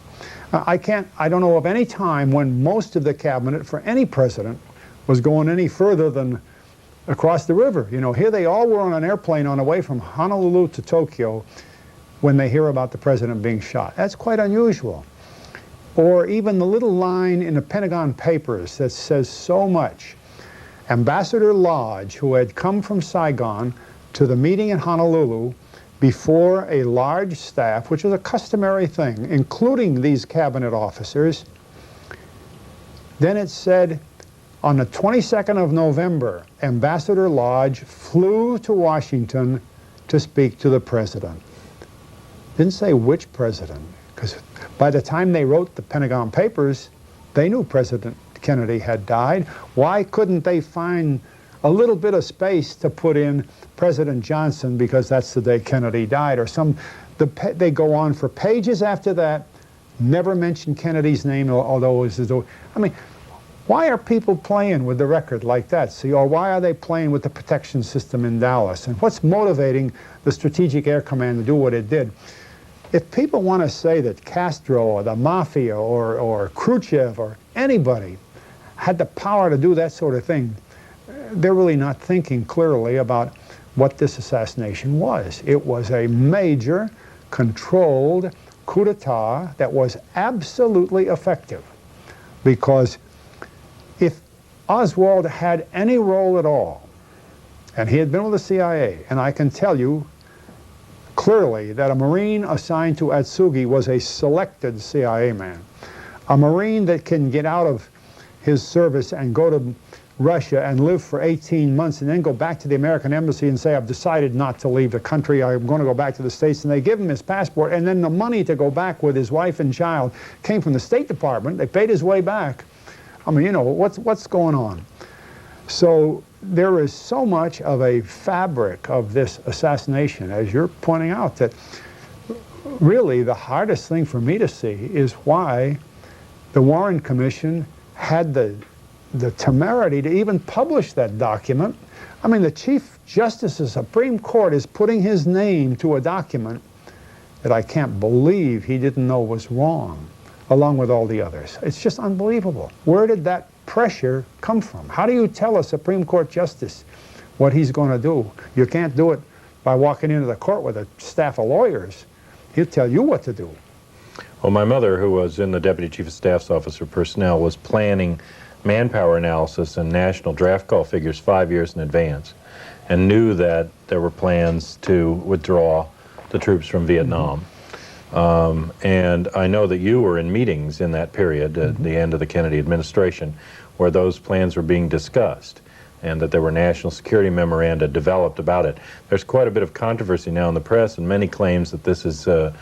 I don't know of any time when most of the cabinet for any president was going any further than across the river. You know, here they all were on an airplane on the way from Honolulu to Tokyo when they hear about the president being shot. That's quite unusual. Or even the little line in the Pentagon Papers that says so much. Ambassador Lodge, who had come from Saigon to the meeting in Honolulu before a large staff, which was a customary thing, including these cabinet officers, then it said, on the 22nd of November, Ambassador Lodge flew to Washington to speak to the president. Didn't say which president, because by the time they wrote the Pentagon Papers, they knew President Kennedy had died. Why couldn't they find a little bit of space to put in President Johnson, because that's the day Kennedy died, or they go on for pages after that, never mention Kennedy's name, although it was, I mean, why are people playing with the record like that? See, or why are they playing with the protection system in Dallas? And what's motivating the Strategic Air Command to do what it did? If people want to say that Castro or the Mafia or Khrushchev or anybody had the power to do that sort of thing, they're really not thinking clearly about what this assassination was. It was a major, controlled coup d'etat that was absolutely effective. Because if Oswald had any role at all, and he had been with the CIA, and I can tell you clearly that a Marine assigned to Atsugi was a selected CIA man. A Marine that can get out of his service and go to Russia and live for 18 months and then go back to the American embassy and say, I've decided not to leave the country, I'm going to go back to the States, and they give him his passport, and then the money to go back with his wife and child came from the State Department. They paid his way back. I mean, you know, what's going on? So there is so much of a fabric of this assassination, as you're pointing out, that really the hardest thing for me to see is why the Warren Commission had the temerity to even publish that document. I mean, the Chief Justice of the Supreme Court is putting his name to a document that I can't believe he didn't know was wrong, along with all the others. It's just unbelievable. Where did that pressure come from? How do you tell a Supreme Court Justice what he's going to do? You can't do it by walking into the court with a staff of lawyers. He'll tell you what to do. Well, my mother, who was in the Deputy Chief of Staff's Office for Personnel, was planning manpower analysis and national draft call figures 5 years in advance, and knew that there were plans to withdraw the troops from Vietnam. And I know that you were in meetings in that period, at the end of the Kennedy administration, where those plans were being discussed, and that there were national security memoranda developed about it. There's quite a bit of controversy now in the press, and many claims that this is a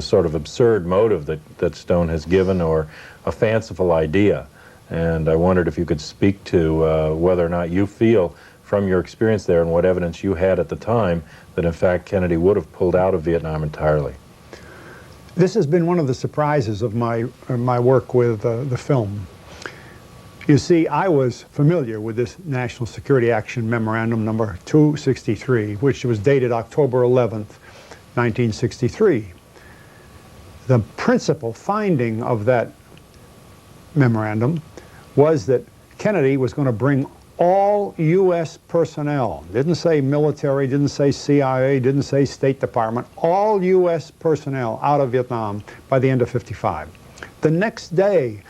sort of absurd motive that Stone has given, or a fanciful idea. And I wondered if you could speak to whether or not you feel, from your experience there and what evidence you had at the time, that in fact Kennedy would have pulled out of Vietnam entirely. This has been one of the surprises of my work with the film. You see, I was familiar with this National Security Action Memorandum number 263, which was dated October 11th, 1963. The principal finding of that memorandum was that Kennedy was going to bring all U.S. personnel, didn't say military, didn't say CIA, didn't say State Department, all U.S. personnel out of Vietnam by the end of '55. The next day,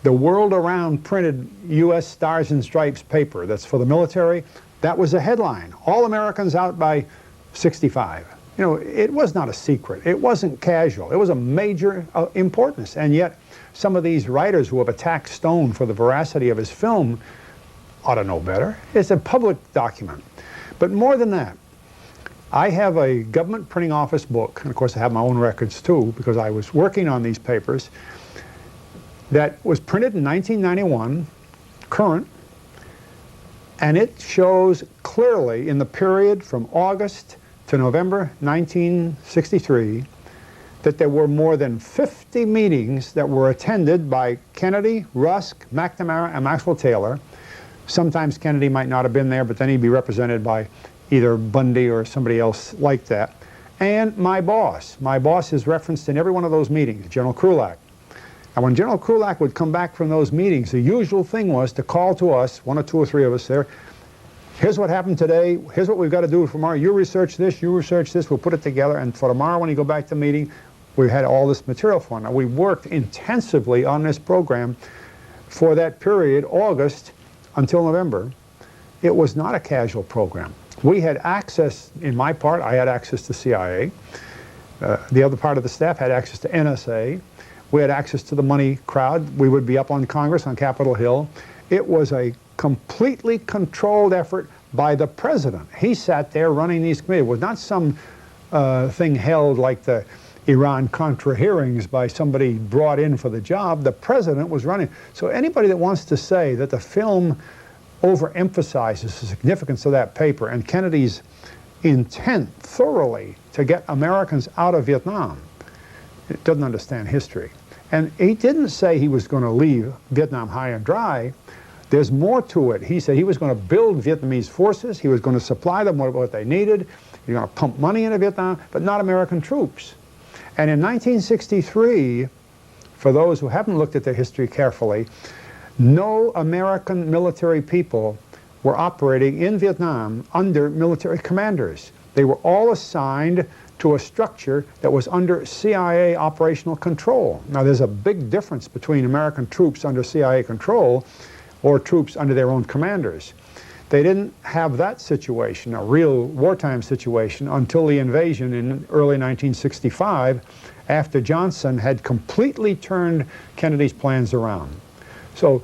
the World Around printed U.S. Stars and Stripes paper that's for the military, that was a headline, all Americans out by '65. You know, it was not a secret. It wasn't casual. It was a major importance. And yet, some of these writers who have attacked Stone for the veracity of his film ought to know better. It's a public document. But more than that, I have a government printing office book, and of course I have my own records too, because I was working on these papers, that was printed in 1991, current, and it shows clearly in the period from August to November 1963 that there were more than 50 meetings that were attended by Kennedy, Rusk, McNamara, and Maxwell Taylor. Sometimes Kennedy might not have been there, but then he'd be represented by either Bundy or somebody else like that. And my boss. My boss is referenced in every one of those meetings, General Krulak. And when General Krulak would come back from those meetings, the usual thing was to call to us, one or two or three of us there, here's what happened today, here's what we've got to do for tomorrow, you research this, we'll put it together, and for tomorrow when you go back to the meeting, we had all this material for. Now, we worked intensively on this program for that period, August until November. It was not a casual program. We had access, in my part, I had access to CIA. The other part of the staff had access to NSA. We had access to the money crowd. We would be up on Congress on Capitol Hill. It was a completely controlled effort by the president. He sat there running these committees. It was not some thing held like the Iran-Contra hearings by somebody brought in for the job. The president was running. So anybody that wants to say that the film overemphasizes the significance of that paper and Kennedy's intent thoroughly to get Americans out of Vietnam, it doesn't understand history. And he didn't say he was going to leave Vietnam high and dry. There's more to it. He said he was going to build Vietnamese forces. He was going to supply them with what they needed. He was going to pump money into Vietnam, but not American troops. And in 1963, for those who haven't looked at their history carefully, No American military people were operating in Vietnam under military commanders. They were all assigned to a structure that was under CIA operational control. Now, there's a big difference between American troops under CIA control or troops under their own commanders. They didn't have that situation, a real wartime situation, until the invasion in early 1965, after Johnson had completely turned Kennedy's plans around. So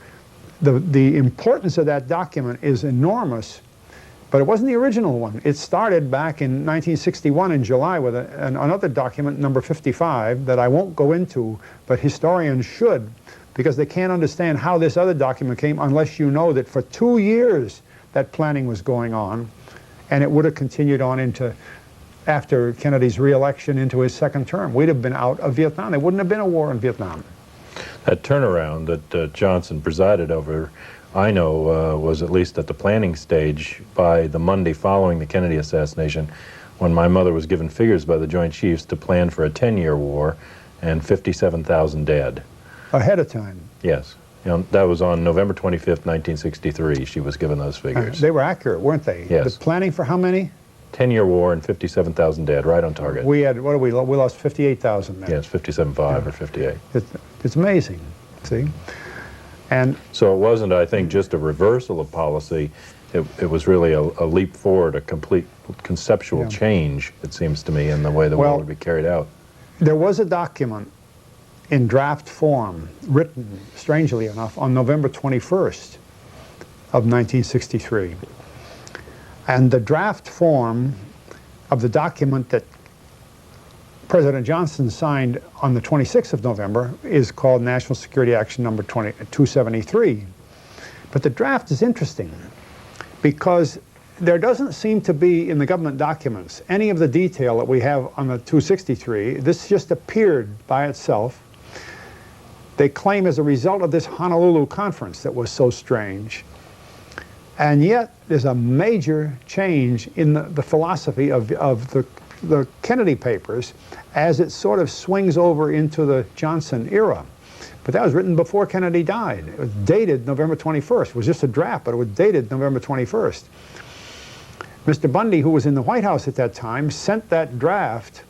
the importance of that document is enormous, but it wasn't the original one. It started back in 1961 in July with another document, number 55, that I won't go into, but historians should, because they can't understand how this other document came unless you know that for 2 years that planning was going on, and it would have continued on into after Kennedy's re-election into his second term. We'd have been out of Vietnam. There wouldn't have been a war in Vietnam. That turnaround that Johnson presided over, I know, was at least at the planning stage by the Monday following the Kennedy assassination, when my mother was given figures by the Joint Chiefs to plan for a 10-year war and 57,000 dead. Ahead of time. Yes. You know, that was on November 25th, 1963. She was given those figures. They were accurate, weren't they? Yes. The planning for how many? 10-year war and 57,000 dead, right on target. We had, what did we lost 58,000 men. Yes, 57.5 or 58. It's amazing, see? And so it wasn't, I think, just a reversal of policy. It was really a leap forward, a complete conceptual change, it seems to me, in the way the war would be carried out. There was a document in draft form, written, strangely enough, on November 21st of 1963. And the draft form of the document that President Johnson signed on the 26th of November is called National Security Action Number 273. But the draft is interesting because there doesn't seem to be in the government documents any of the detail that we have on the 263. This just appeared by itself. They claim as a result of this Honolulu conference that was so strange. And yet, there's a major change in the philosophy of the Kennedy papers as it sort of swings over into the Johnson era. But that was written before Kennedy died. It was dated November 21st. It was just a draft, but it was dated November 21st. Mr. Bundy, who was in the White House at that time, sent that draft,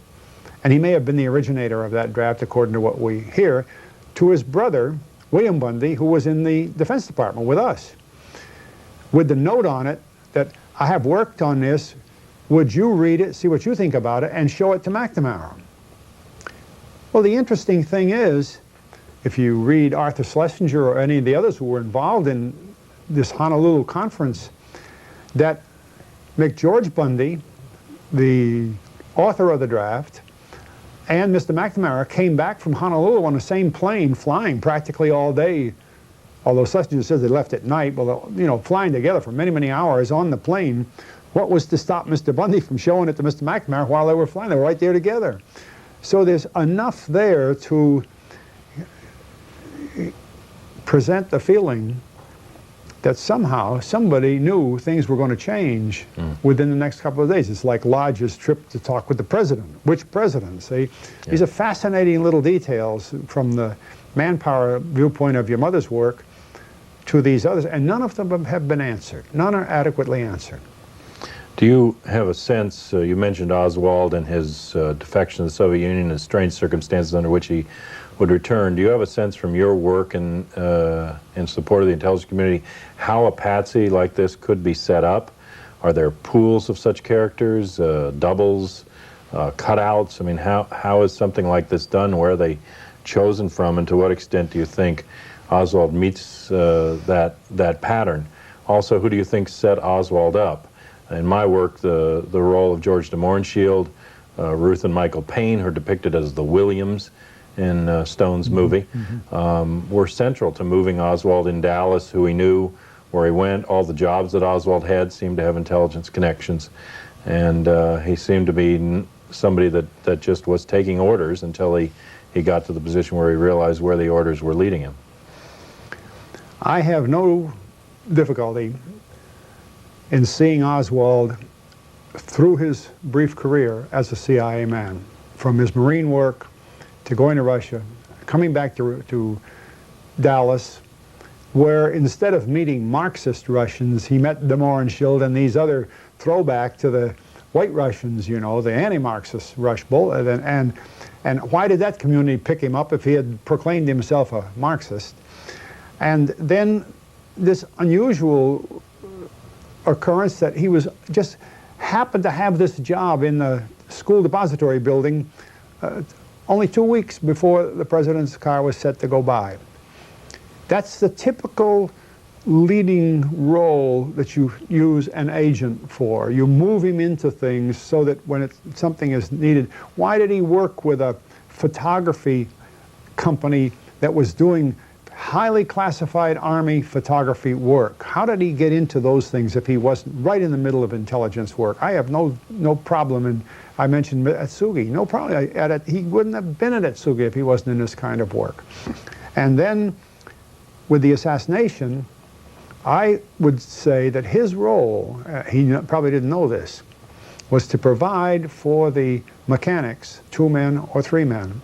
and he may have been the originator of that draft, according to what we hear, to his brother, William Bundy, who was in the Defense Department with us, with the note on it that, I have worked on this, would you read it, see what you think about it, and show it to McNamara? Well, the interesting thing is, if you read Arthur Schlesinger or any of the others who were involved in this Honolulu conference, that McGeorge Bundy, the author of the draft, and Mr. McNamara came back from Honolulu on the same plane, flying practically all day. Although Schlesinger says they left at night, well, you know, flying together for many, many hours on the plane. What was to stop Mr. Bundy from showing it to Mr. McNamara while they were flying? They were right there together. So there's enough there to present the feeling that somehow somebody knew things were going to change within the next couple of days. It's like Lodge's trip to talk with the president. Which president? See, these are fascinating little details from the manpower viewpoint of your mother's work to these others, and none of them have been answered. None are adequately answered. Do you have a sense, you mentioned Oswald and his defection to the Soviet Union and strange circumstances under which he would return. Do you have a sense from your work in support of the intelligence community how a patsy like this could be set up? Are there pools of such characters, doubles, cutouts? I mean, how is something like this done? Where are they chosen from, and to what extent do you think Oswald meets that pattern? Also, who do you think set Oswald up? In my work, the role of George de Mohrenschildt, Ruth and Michael Payne, who are depicted as the Williams in Stone's movie, were central to moving Oswald in Dallas, who he knew, where he went. All the jobs that Oswald had seemed to have intelligence connections, and he seemed to be somebody that just was taking orders until he got to the position where he realized where the orders were leading him. I have no difficulty in seeing Oswald through his brief career as a CIA man, from his Marine work to going to Russia, coming back to Dallas, where instead of meeting Marxist Russians, he met Demoranschild and these other throwback to the white Russians, you know, the anti-Marxist and why did that community pick him up if he had proclaimed himself a Marxist? And then this unusual occurrence that he was just happened to have this job in the school depository building only 2 weeks before the president's car was set to go by. That's the typical leading role that you use an agent for. You move him into things so that when something is needed. Why did he work with a photography company that was doing highly classified Army photography work? How did he get into those things if he wasn't right in the middle of intelligence work? I have no problem, and I mentioned Atsugi, no problem. He wouldn't have been at Atsugi if he wasn't in this kind of work. And then with the assassination, I would say that his role, he probably didn't know this, was to provide for the mechanics, 2 men or 3 men,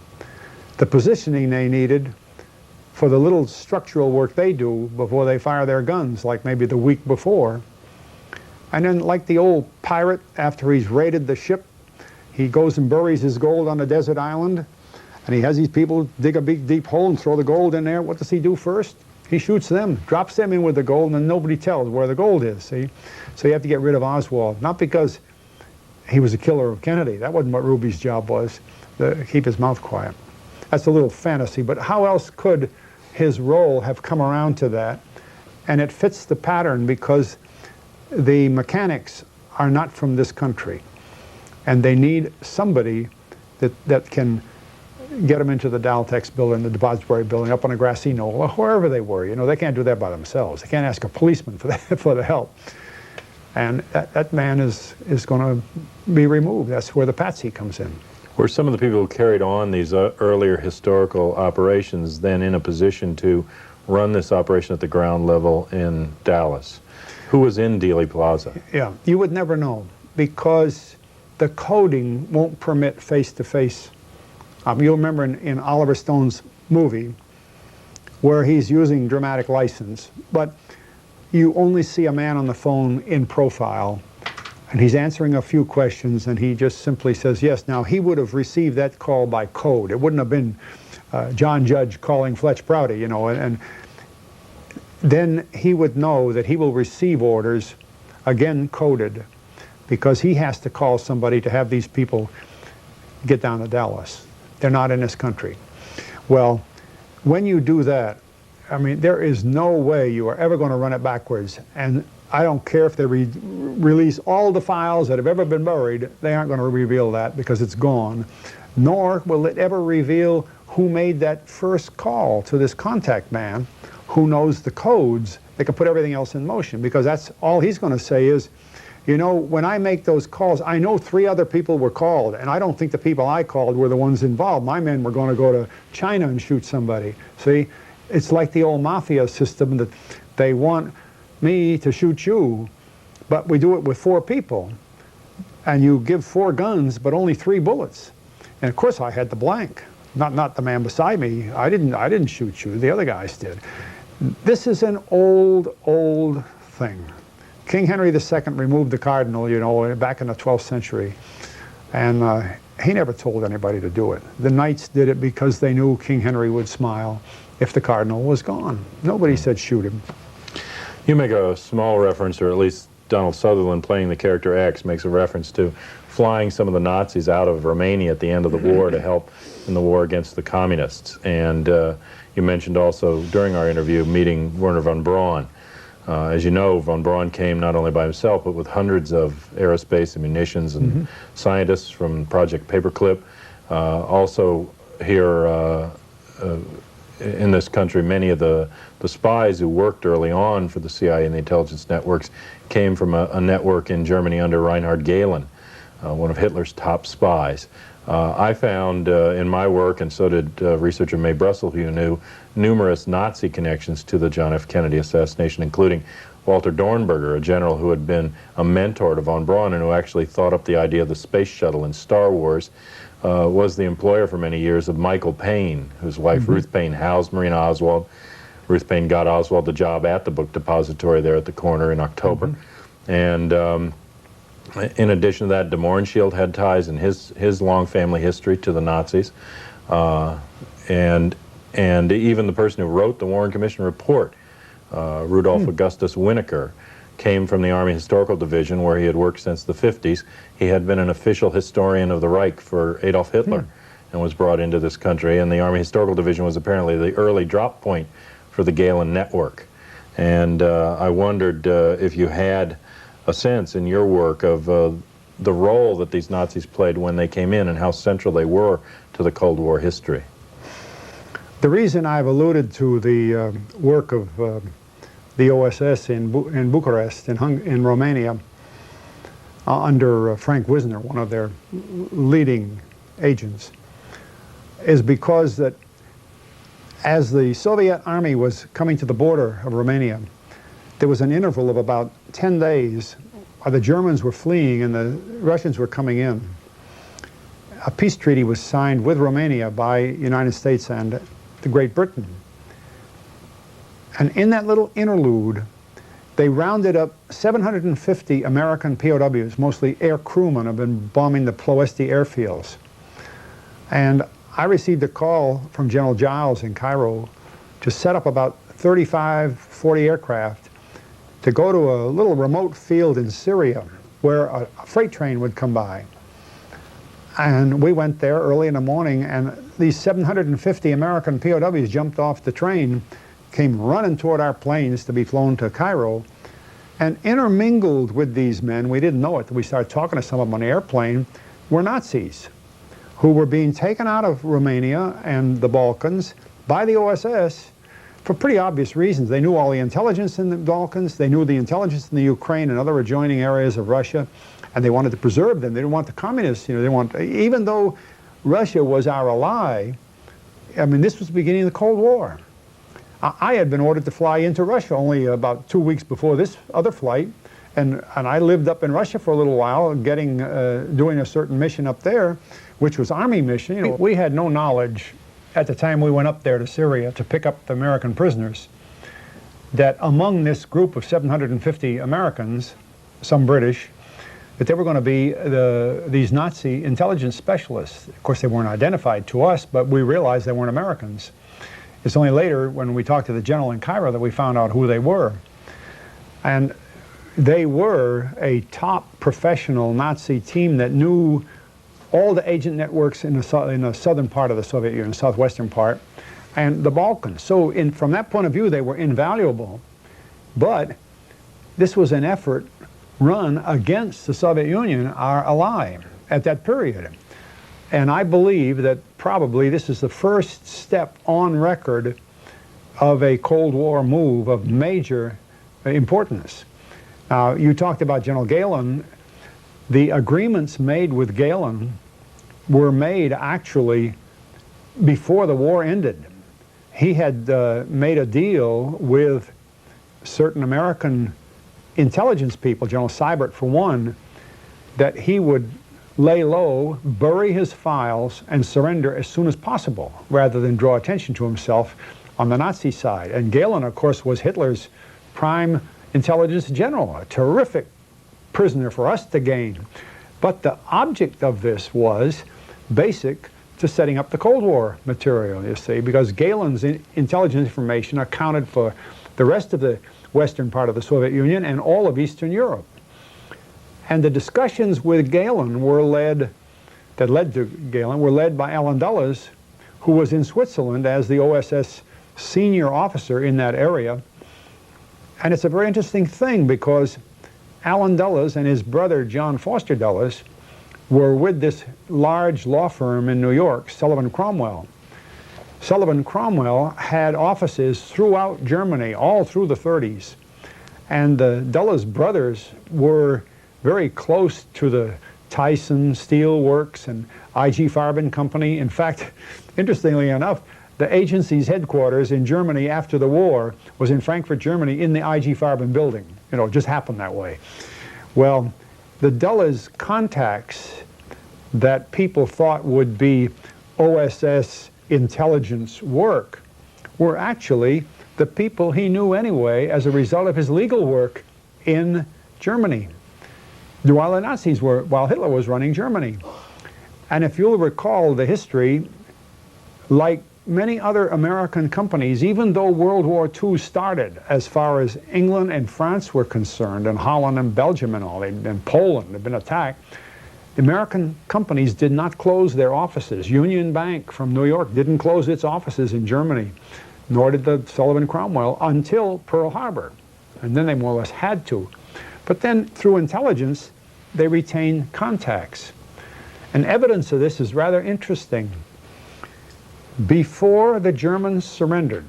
the positioning they needed for the little structural work they do before they fire their guns, like maybe the week before. And then like the old pirate, after he's raided the ship, he goes and buries his gold on a desert island, and he has these people dig a big deep hole and throw the gold in there. What does he do first? He shoots them, drops them in with the gold, and then nobody tells where the gold is, see? So you have to get rid of Oswald, not because he was a killer of Kennedy. That wasn't what Ruby's job was, to keep his mouth quiet. That's a little fantasy, but how else could his role have come around to that? And it fits the pattern because the mechanics are not from this country, and they need somebody that can get them into the Daltex building, the depository building, up on a grassy knoll, or wherever they were. You know, they can't do that by themselves. They can't ask a policeman for that, for the help. And that man is going to be removed. That's where the patsy comes in. Were some of the people who carried on these earlier historical operations then in a position to run this operation at the ground level in Dallas? Who was in Dealey Plaza? Yeah, you would never know because the coding won't permit face-to-face. You'll remember in Oliver Stone's movie where he's using dramatic license, but you only see a man on the phone in profile, and he's answering a few questions, and he just simply says yes. Now, he would have received that call by code. It wouldn't have been John Judge calling Fletcher Prouty, you know, and then he would know that he will receive orders, again coded, because he has to call somebody to have these people get down to Dallas. They're not in this country. Well, when you do that, I mean, there is no way you are ever going to run it backwards. And I don't care if they release all the files that have ever been buried, they aren't going to reveal that because it's gone. Nor will it ever reveal who made that first call to this contact man who knows the codes that can put everything else in motion, because that's all he's going to say is, you know, when I make those calls, I know 3 other people were called, and I don't think the people I called were the ones involved. My men were going to go to China and shoot somebody. See, it's like the old mafia system that they want me to shoot you, but we do it with 4 people, and you give 4 guns, but only 3 bullets. And of course, I had the blank. Not the man beside me. I didn't shoot you. The other guys did. This is an old thing. King Henry II removed the cardinal, you know, back in the 12th century, and he never told anybody to do it. The knights did it because they knew King Henry would smile if the cardinal was gone. Nobody said shoot him. You make a small reference, or at least Donald Sutherland playing the character X makes a reference to flying some of the Nazis out of Romania at the end of the war to help in the war against the communists. And you mentioned also during our interview meeting Werner von Braun. As you know, von Braun came not only by himself, but with hundreds of aerospace and munitions and scientists from Project Paperclip. Also here in this country, many of the spies who worked early on for the CIA and the intelligence networks came from a network in Germany under Reinhard Gehlen, one of Hitler's top spies. I found in my work, and so did researcher Mae Brussel, who you knew, numerous Nazi connections to the John F. Kennedy assassination, including Walter Dornberger, a general who had been a mentor to von Braun and who actually thought up the idea of the space shuttle in Star Wars, was the employer for many years of Michael Paine, whose wife Ruth Paine housed Marina Oswald, Ruth Payne got Oswald the job at the book depository there at the corner in October. And in addition to that, de Mohrenschildt had ties in his long family history to the Nazis. And even the person who wrote the Warren Commission report, Rudolf Augustus Winokur, came from the Army Historical Division, where he had worked since the 50s. He had been an official historian of the Reich for Adolf Hitler and was brought into this country. And the Army Historical Division was apparently the early drop point for the Gehlen network. And I wondered if you had a sense in your work of the role that these Nazis played when they came in and how central they were to the Cold War history. The reason I've alluded to the work of the OSS in Bucharest, in Romania, under Frank Wisner, one of their leading agents, is because that as the Soviet army was coming to the border of Romania, there was an interval of about 10 days while the Germans were fleeing and the Russians were coming in. A peace treaty was signed with Romania by the United States and the Great Britain. And in that little interlude, they rounded up 750 American POWs, mostly air crewmen, have been bombing the Ploesti airfields. And I received a call from General Giles in Cairo to set up about 35, 40 aircraft to go to a little remote field in Syria where a freight train would come by. And we went there early in the morning, and these 750 American POWs jumped off the train, came running toward our planes to be flown to Cairo, and intermingled with these men, we didn't know it, we started talking to some of them on the airplane, were Nazis who were being taken out of Romania and the Balkans by the OSS for pretty obvious reasons. They knew all the intelligence in the Balkans, they knew the intelligence in the Ukraine and other adjoining areas of Russia, and they wanted to preserve them. They didn't want the communists, you know, even though Russia was our ally, I mean, this was the beginning of the Cold War. I had been ordered to fly into Russia only about 2 weeks before this other flight, and I lived up in Russia for a little while, doing a certain mission up there, which was Army mission. You know, we had no knowledge at the time we went up there to Syria to pick up the American prisoners, that among this group of 750 Americans, some British, that they were going to be these Nazi intelligence specialists. Of course, they weren't identified to us, but we realized they weren't Americans. It's only later, when we talked to the general in Cairo, that we found out who they were. And they were a top professional Nazi team that knew all the agent networks in the southern part of the Soviet Union, southwestern part, and the Balkans. So from that point of view, they were invaluable. But this was an effort run against the Soviet Union, our ally, at that period. And I believe that probably this is the first step on record of a Cold War move of major importance. Now, you talked about General Gehlen. The agreements made with Gehlen were made actually before the war ended. He had made a deal with certain American intelligence people, General Seibert for one, that he would lay low, bury his files, and surrender as soon as possible, rather than draw attention to himself on the Nazi side. And Gehlen, of course, was Hitler's prime intelligence general, a terrific prisoner for us to gain. But the object of this was basic to setting up the Cold War material, you see, because Gehlen's intelligence information accounted for the rest of the western part of the Soviet Union and all of Eastern Europe. And the discussions with Gehlen were led by Allen Dulles, who was in Switzerland as the OSS senior officer in that area. And it's a very interesting thing, because Allen Dulles and his brother John Foster Dulles were with this large law firm in New York, Sullivan Cromwell. Sullivan Cromwell had offices throughout Germany, all through the 30s. And the Dulles brothers were very close to the Tyson Steel Works and I.G. Farben Company. In fact, interestingly enough, the agency's headquarters in Germany after the war was in Frankfurt, Germany, in the I.G. Farben building. You know, it just happened that way. Well, the Dulles contacts that people thought would be OSS intelligence work were actually the people he knew anyway as a result of his legal work in Germany while Hitler was running Germany. And if you'll recall the history, like many other American companies, even though World War II started, as far as England and France were concerned, and Holland and Belgium and all, and Poland had been attacked, the American companies did not close their offices. Union Bank from New York didn't close its offices in Germany, nor did the Sullivan Cromwell until Pearl Harbor. And then they more or less had to. But then, through intelligence, they retained contacts. And evidence of this is rather interesting. Before the Germans surrendered,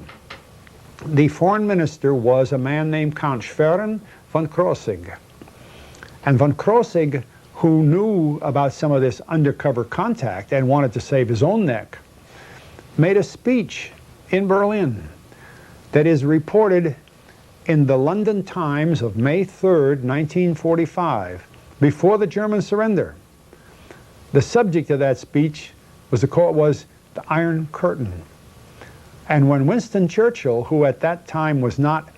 the foreign minister was a man named Count Schwerin von Krosigk. And von Krosigk, who knew about some of this undercover contact and wanted to save his own neck, made a speech in Berlin that is reported in the London Times of May 3rd, 1945, before the German surrender. The subject of that speech was the Iron Curtain. And when Winston Churchill, who at that time was not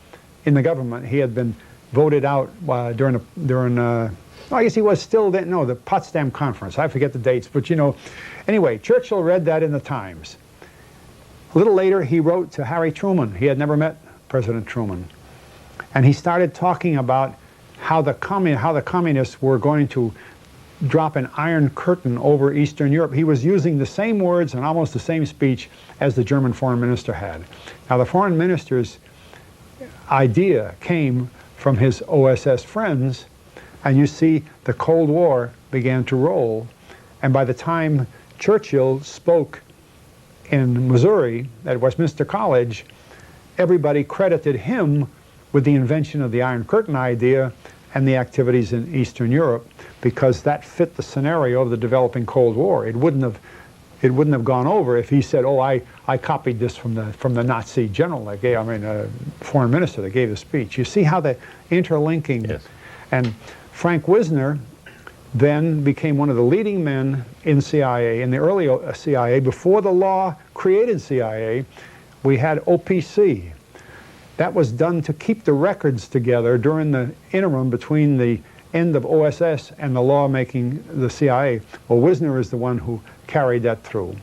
in the government, he had been voted out I guess he was still there, no, the Potsdam Conference, I forget the dates, but you know, anyway, Churchill read that in the Times. A little later, he wrote to Harry Truman. He had never met President Truman. And he started talking about how the communists were going to drop an iron curtain over Eastern Europe. He was using the same words and almost the same speech as the German foreign minister had. Now, the foreign minister's idea came from his OSS friends, and you see the Cold War began to roll. And by the time Churchill spoke in Missouri at Westminster College, everybody credited him with the invention of the Iron Curtain idea and the activities in Eastern Europe, because that fit the scenario of the developing Cold War. It wouldn't have gone over if he said, "Oh, I copied this from the Nazi general that gave, foreign minister that gave the speech." You see how the interlinking. Yes. And Frank Wisner then became one of the leading men in CIA, in the early CIA. Before the law created CIA, we had OPC. That was done to keep the records together during the interim between the end of OSS and the law making the CIA. Well, Wisner is the one who carried that through.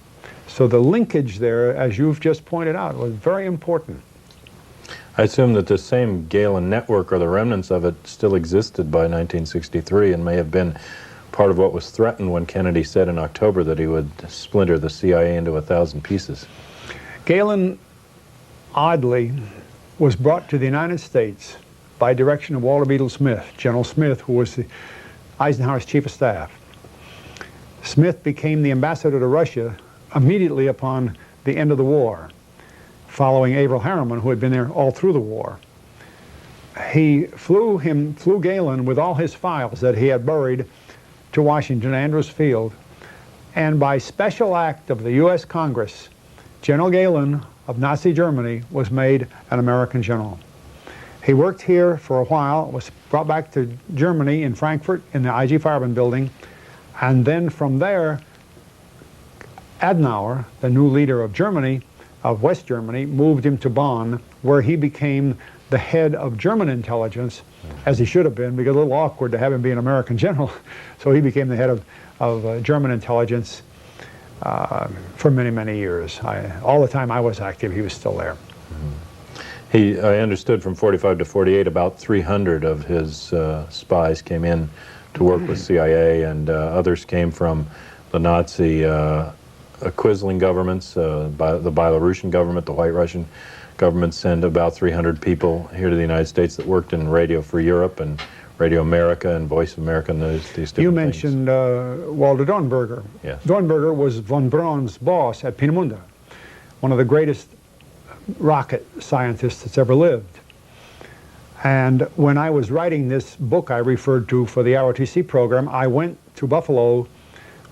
So the linkage there, as you've just pointed out, was very important. I assume that the same Galen network, or the remnants of it, still existed by 1963 and may have been part of what was threatened when Kennedy said in October that he would splinter the CIA into 1,000 pieces. Galen, oddly, was brought to the United States by direction of Walter Beadle Smith, General Smith, who was Eisenhower's chief of staff. Smith became the ambassador to Russia immediately upon the end of the war, following Averell Harriman, who had been there all through the war. He flew Galen with all his files that he had buried to Washington, Andrews Field, and by special act of the U.S. Congress, General Galen of Nazi Germany was made an American general. He worked here for a while, was brought back to Germany in Frankfurt in the IG Farben building, and then from there, Adenauer, the new leader of Germany, of West Germany, moved him to Bonn, where he became the head of German intelligence, as he should have been, because a little awkward to have him be an American general. So he became the head of German intelligence for many, many years. All the time I was active, he was still there. I understood from 45 to 48, about 300 of his spies came in to work with CIA, and others came from the Nazi Quisling governments, the Belarusian government, the White Russian government sent about 300 people here to the United States that worked in Radio Free Europe and Radio America and Voice of America and these different You mentioned Walter Dornberger. Yes. Dornberger was von Braun's boss at Peenemünde, one of the greatest rocket scientists that's ever lived. And when I was writing this book I referred to for the ROTC program, I went to Buffalo,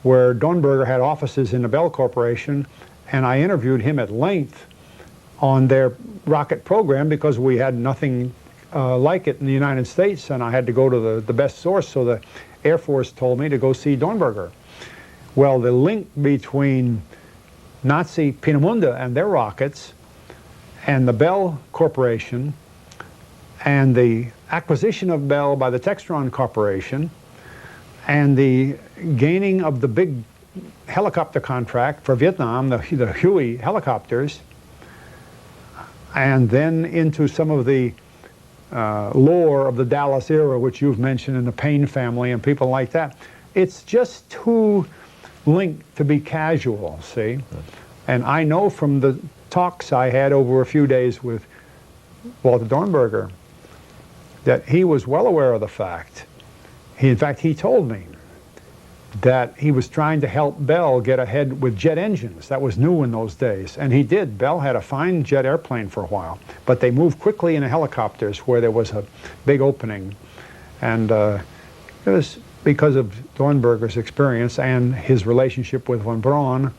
where Dornberger had offices in the Bell Corporation, and I interviewed him at length on their rocket program, because we had nothing like it in the United States, and I had to go to the best source, so the Air Force told me to go see Dornberger. Well, the link between Nazi Peenemünde and their rockets and the Bell Corporation and the acquisition of Bell by the Textron Corporation and the gaining of the big helicopter contract for Vietnam, the Huey helicopters, and then into some of the lore of the Dallas era, which you've mentioned, in the Payne family and people like that. It's just too linked to be casual, see? And I know from the talks I had over a few days with Walter Dornberger that he was well aware of the fact. In fact, he told me that he was trying to help Bell get ahead with jet engines. That was new in those days. And he did. Bell had a fine jet airplane for a while, but they moved quickly into helicopters where there was a big opening. And it was because of Dornberger's experience and his relationship with von Braun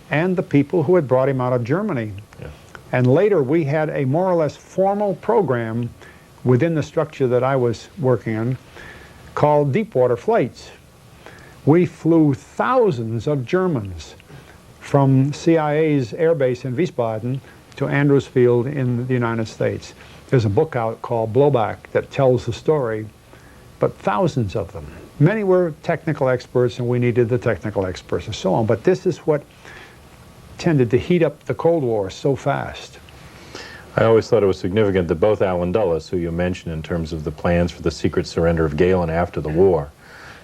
and the people who had brought him out of Germany. Yeah. And later we had a more or less formal program within the structure that I was working on called Deepwater Flights. We flew thousands of Germans from CIA's airbase in Wiesbaden to Andrews Field in the United States. There's a book out called Blowback that tells the story, but thousands of them. Many were technical experts, and we needed the technical experts and so on, but this is what tended to heat up the Cold War so fast. I always thought it was significant that both Allen Dulles, who you mentioned in terms of the plans for the secret surrender of Galen after the war,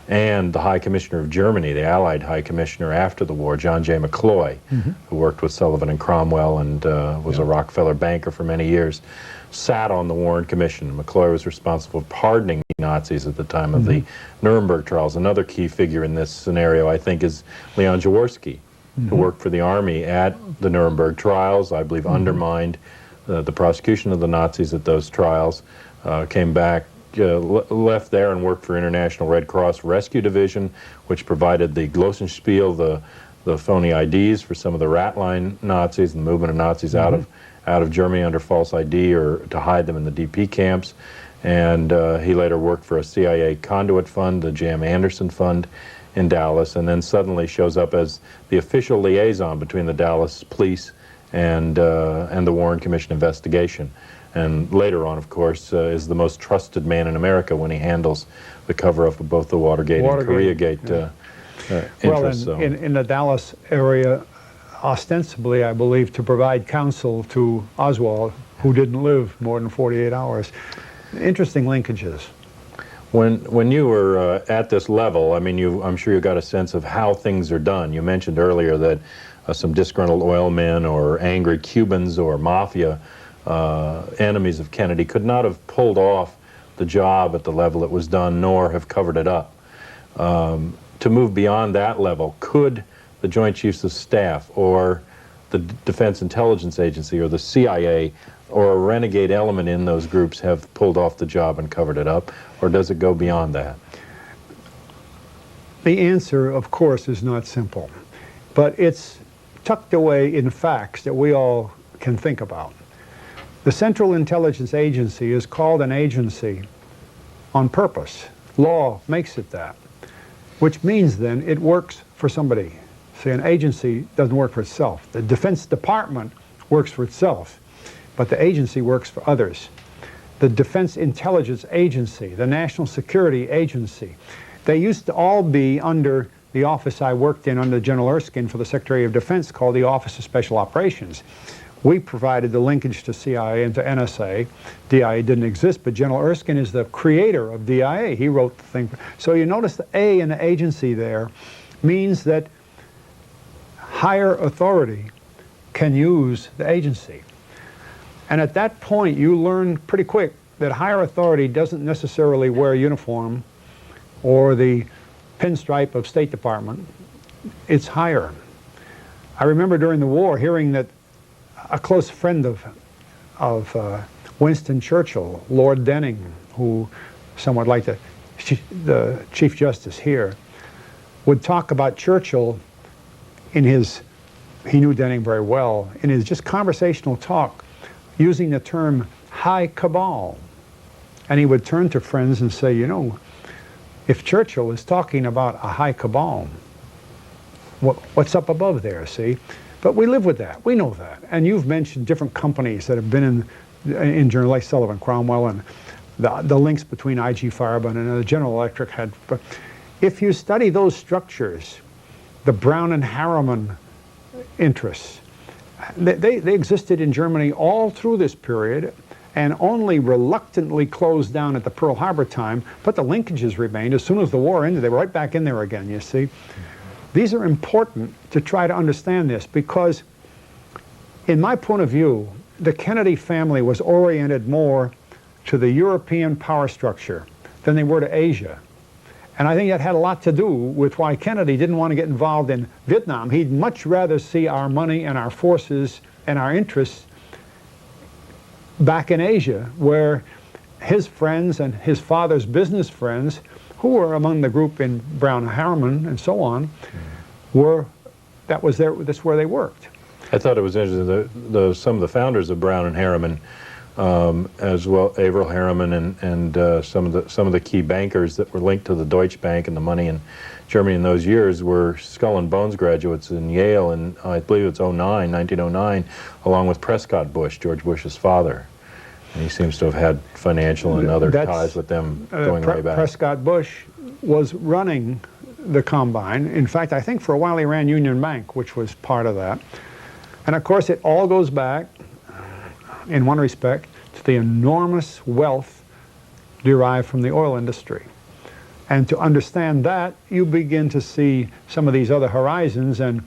and the High Commissioner of Germany, the Allied High Commissioner after the war, John J. McCloy, who worked with Sullivan and Cromwell and was a Rockefeller banker for many years, sat on the Warren Commission. McCloy was responsible for pardoning the Nazis at the time of the Nuremberg trials. Another key figure in this scenario, I think, is Leon Jaworski, who worked for the Army at the Nuremberg trials, I believe undermined the prosecution of the Nazis at those trials, came back, left there and worked for International Red Cross Rescue Division, which provided the Glossenspiel, the phony IDs for some of the rat line Nazis and the movement of Nazis out of Germany under false ID or to hide them in the DP camps. And he later worked for a CIA conduit fund, the J.M. Anderson Fund in Dallas, and then suddenly shows up as the official liaison between the Dallas police and the Warren Commission investigation. And later on, of course, is the most trusted man in America when he handles the cover-up of both the Watergate and Koreagate interests. Well, in the Dallas area, ostensibly, I believe, to provide counsel to Oswald, who didn't live more than 48 hours. Interesting linkages. When you were at this level, I mean, I'm sure you got a sense of how things are done. You mentioned earlier that some disgruntled oil men or angry Cubans or mafia enemies of Kennedy could not have pulled off the job at the level it was done, nor have covered it up. To move beyond that level, could the Joint Chiefs of Staff or the Defense Intelligence Agency or the CIA or a renegade element in those groups have pulled off the job and covered it up, or does it go beyond that? The answer, of course, is not simple, but it's tucked away in facts that we all can think about. The Central Intelligence Agency is called an agency on purpose. Law makes it that, which means then it works for somebody. See, an agency doesn't work for itself. The Defense Department works for itself, but the agency works for others. The Defense Intelligence Agency, the National Security Agency, they used to all be under the office I worked in under General Erskine for the Secretary of Defense called the Office of Special Operations. We provided the linkage to CIA and to NSA. DIA didn't exist, but General Erskine is the creator of DIA. He wrote the thing. So you notice the A in the agency there means that higher authority can use the agency. And at that point, you learn pretty quick that higher authority doesn't necessarily wear a uniform or the pinstripe of State Department. It's higher. I remember during the war hearing that a close friend of Winston Churchill, Lord Denning, who somewhat like the Chief Justice here, would talk about Churchill in his, he knew Denning very well, in his just conversational talk, using the term high cabal. And he would turn to friends and say, you know, if Churchill is talking about a high cabal, what's up above there, see? But we live with that. We know that. And you've mentioned different companies that have been in General, like Sullivan Cromwell, and the links between I.G. Farben and General Electric had. But if you study those structures, the Brown and Harriman interests, they existed in Germany all through this period, and only reluctantly closed down at the Pearl Harbor time, but the linkages remained. As soon as the war ended, they were right back in there again, you see. These are important to try to understand this, because in my point of view, the Kennedy family was oriented more to the European power structure than they were to Asia. And I think that had a lot to do with why Kennedy didn't want to get involved in Vietnam. He'd much rather see our money and our forces and our interests back in Asia, where his friends and his father's business friends, who were among the group in Brown and Harriman and so on, that's where they worked. I thought it was interesting that some of the founders of Brown and Harriman, as well, Averell Harriman and some of the key bankers that were linked to the Deutsche Bank and the money in Germany in those years, were Skull and Bones graduates in Yale, and I believe it's 1909, along with Prescott Bush, George Bush's father. And he seems to have had financial and other ties with them going way back. Prescott Bush was running the Combine. In fact, I think for a while he ran Union Bank, which was part of that. And of course, it all goes back, in one respect, to the enormous wealth derived from the oil industry. And to understand that, you begin to see some of these other horizons, and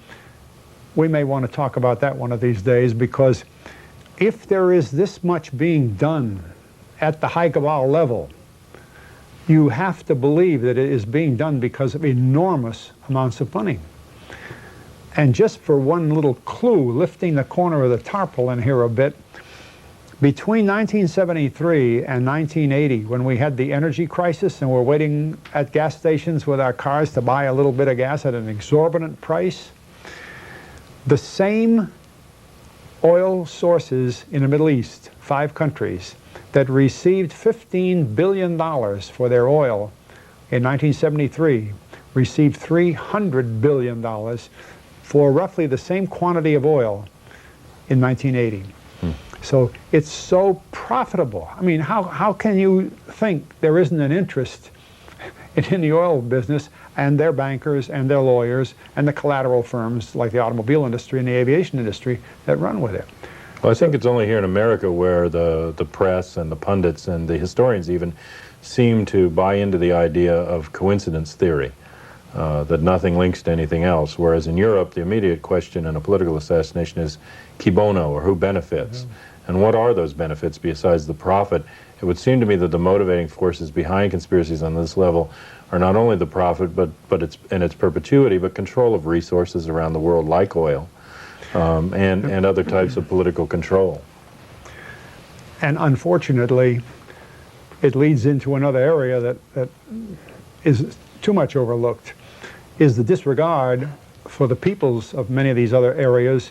we may want to talk about that one of these days, because if there is this much being done at the high cabal level, you have to believe that it is being done because of enormous amounts of money. And just for one little clue, lifting the corner of the tarpaulin here a bit, between 1973 and 1980, when we had the energy crisis and we're waiting at gas stations with our cars to buy a little bit of gas at an exorbitant price, the same oil sources in the Middle East, 5 countries, that received $15 billion for their oil in 1973, received $300 billion for roughly the same quantity of oil in 1980. So it's so profitable. I mean, how can you think there isn't an interest in the oil business, and their bankers and their lawyers and the collateral firms like the automobile industry and the aviation industry that run with it? Well, I think it's only here in America where the press and the pundits and the historians even seem to buy into the idea of coincidence theory, that nothing links to anything else, whereas in Europe the immediate question in a political assassination is qui bono, or who benefits. And what are those benefits besides the profit? It would seem to me that the motivating forces behind conspiracies on this level are not only the profit, but its perpetuity, but control of resources around the world like oil, and other types of political control. And unfortunately, it leads into another area that is too much overlooked, is the disregard for the peoples of many of these other areas,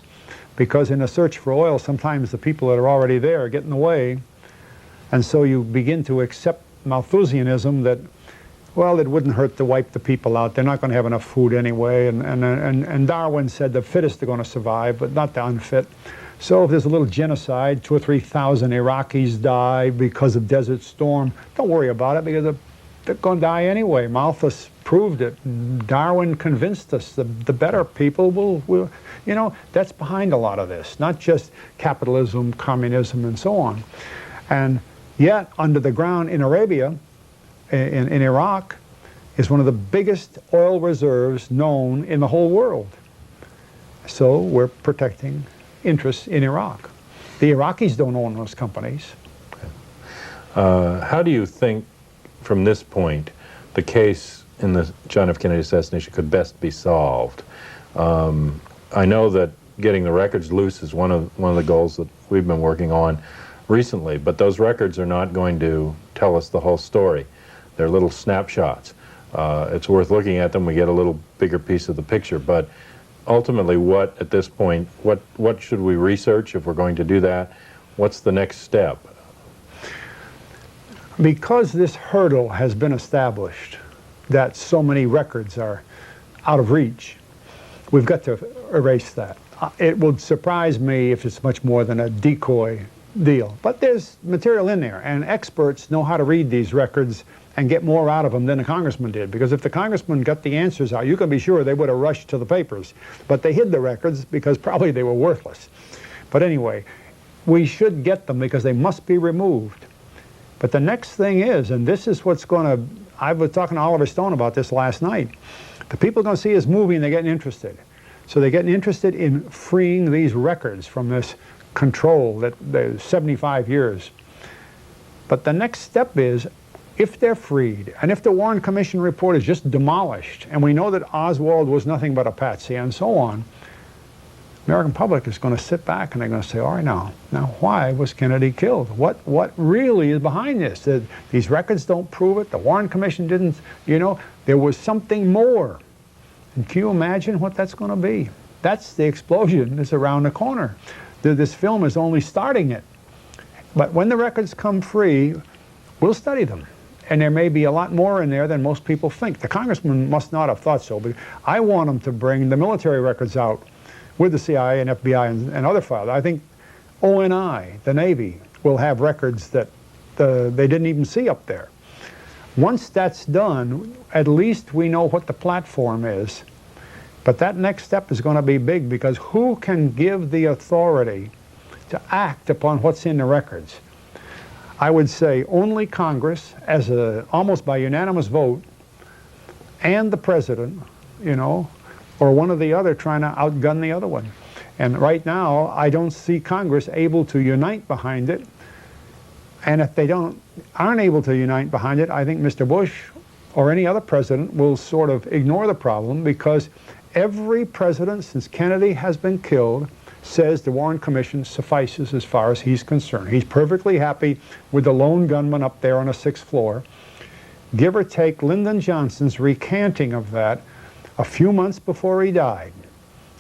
because in a search for oil, sometimes the people that are already there get in the way, and so you begin to accept Malthusianism that, well, it wouldn't hurt to wipe the people out. They're not going to have enough food anyway, and Darwin said the fittest are going to survive, but not the unfit. So if there's a little genocide, 2,000 or 3,000 Iraqis die because of Desert Storm, don't worry about it, because they're going to die anyway. Malthus proved it. Darwin convinced us the better people will, you know, that's behind a lot of this, not just capitalism, communism, and so on. And yet, under the ground in Arabia, in Iraq, is one of the biggest oil reserves known in the whole world. So we're protecting interests in Iraq. The Iraqis don't own those companies. How do you think, from this point, the case in the John F. Kennedy assassination could best be solved? I know that getting the records loose is one of the goals that we've been working on recently, but those records are not going to tell us the whole story. They're little snapshots. It's worth looking at them. We get a little bigger piece of the picture, but ultimately, at this point, what should we research if we're going to do that? What's the next step? Because this hurdle has been established, that so many records are out of reach, we've got to erase that. it would surprise me if it's much more than a decoy deal. But there's material in there, and experts know how to read these records and get more out of them than the congressman did. Because if the congressman got the answers out, you can be sure they would have rushed to the papers. But they hid the records because probably they were worthless. But anyway, we should get them because they must be removed. But the next thing is, and this is what's going to, I was talking to Oliver Stone about this last night, the people are going to see this movie and they're getting interested. So they're getting interested in freeing these records from this control that there's 75 years. But the next step is, if they're freed, and if the Warren Commission report is just demolished, and we know that Oswald was nothing but a patsy and so on, the American public is going to sit back and they're going to say, all right, now why was Kennedy killed? What really is behind this? These records don't prove it. The Warren Commission didn't, you know, there was something more. And can you imagine what that's going to be? That's the explosion that's around the corner. This film is only starting it. But when the records come free, we'll study them. And there may be a lot more in there than most people think. The congressman must not have thought so, but I want them to bring the military records out with the CIA and FBI and other files. I think ONI, the Navy, will have records that they didn't even see up there. Once that's done, at least we know what the platform is. But that next step is going to be big, because who can give the authority to act upon what's in the records? I would say only Congress, as almost by unanimous vote, and the president, you know, or one or the other trying to outgun the other one. And right now, I don't see Congress able to unite behind it. And if they aren't able to unite behind it, I think Mr. Bush or any other president will sort of ignore the problem, because every president since Kennedy has been killed says the Warren Commission suffices as far as he's concerned. He's perfectly happy with the lone gunman up there on the 6th floor. Give or take Lyndon Johnson's recanting of that a few months before he died,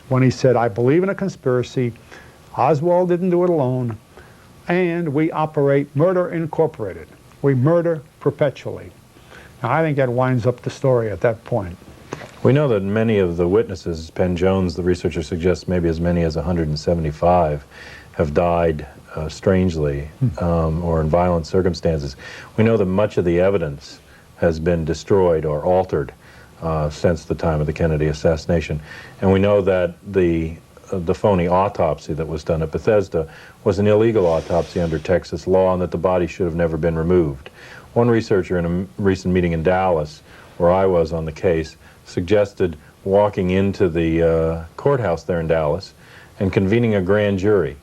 when he said, I believe in a conspiracy, Oswald didn't do it alone, and we operate Murder Incorporated. We murder perpetually. Now, I think that winds up the story at that point. We know that many of the witnesses, Penn Jones, the researcher, suggests maybe as many as 175 have died strangely or in violent circumstances. We know that much of the evidence has been destroyed or altered since the time of the Kennedy assassination. And we know that the phony autopsy that was done at Bethesda was an illegal autopsy under Texas law, and that the body should have never been removed. One researcher in a recent meeting in Dallas, where I was on the case, suggested walking into the courthouse there in Dallas and convening a grand jury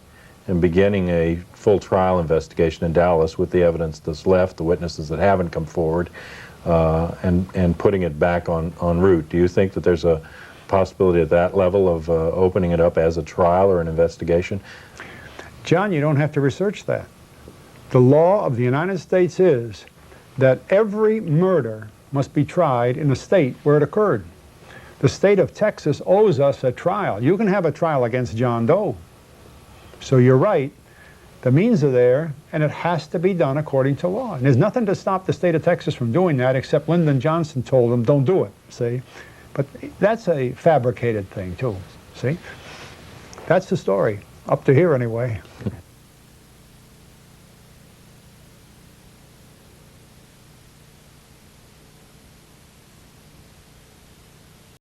and beginning a full trial investigation in Dallas with the evidence that's left, the witnesses that haven't come forward, and putting it back en route. Do you think that there's a possibility at that level of opening it up as a trial or an investigation? John, you don't have to research that. The law of the United States is that every murder must be tried in the state where it occurred. The state of Texas owes us a trial. You can have a trial against John Doe. So you're right, the means are there, and it has to be done according to law. And there's nothing to stop the state of Texas from doing that, except Lyndon Johnson told them, don't do it, see? But that's a fabricated thing too, see? That's the story, up to here anyway.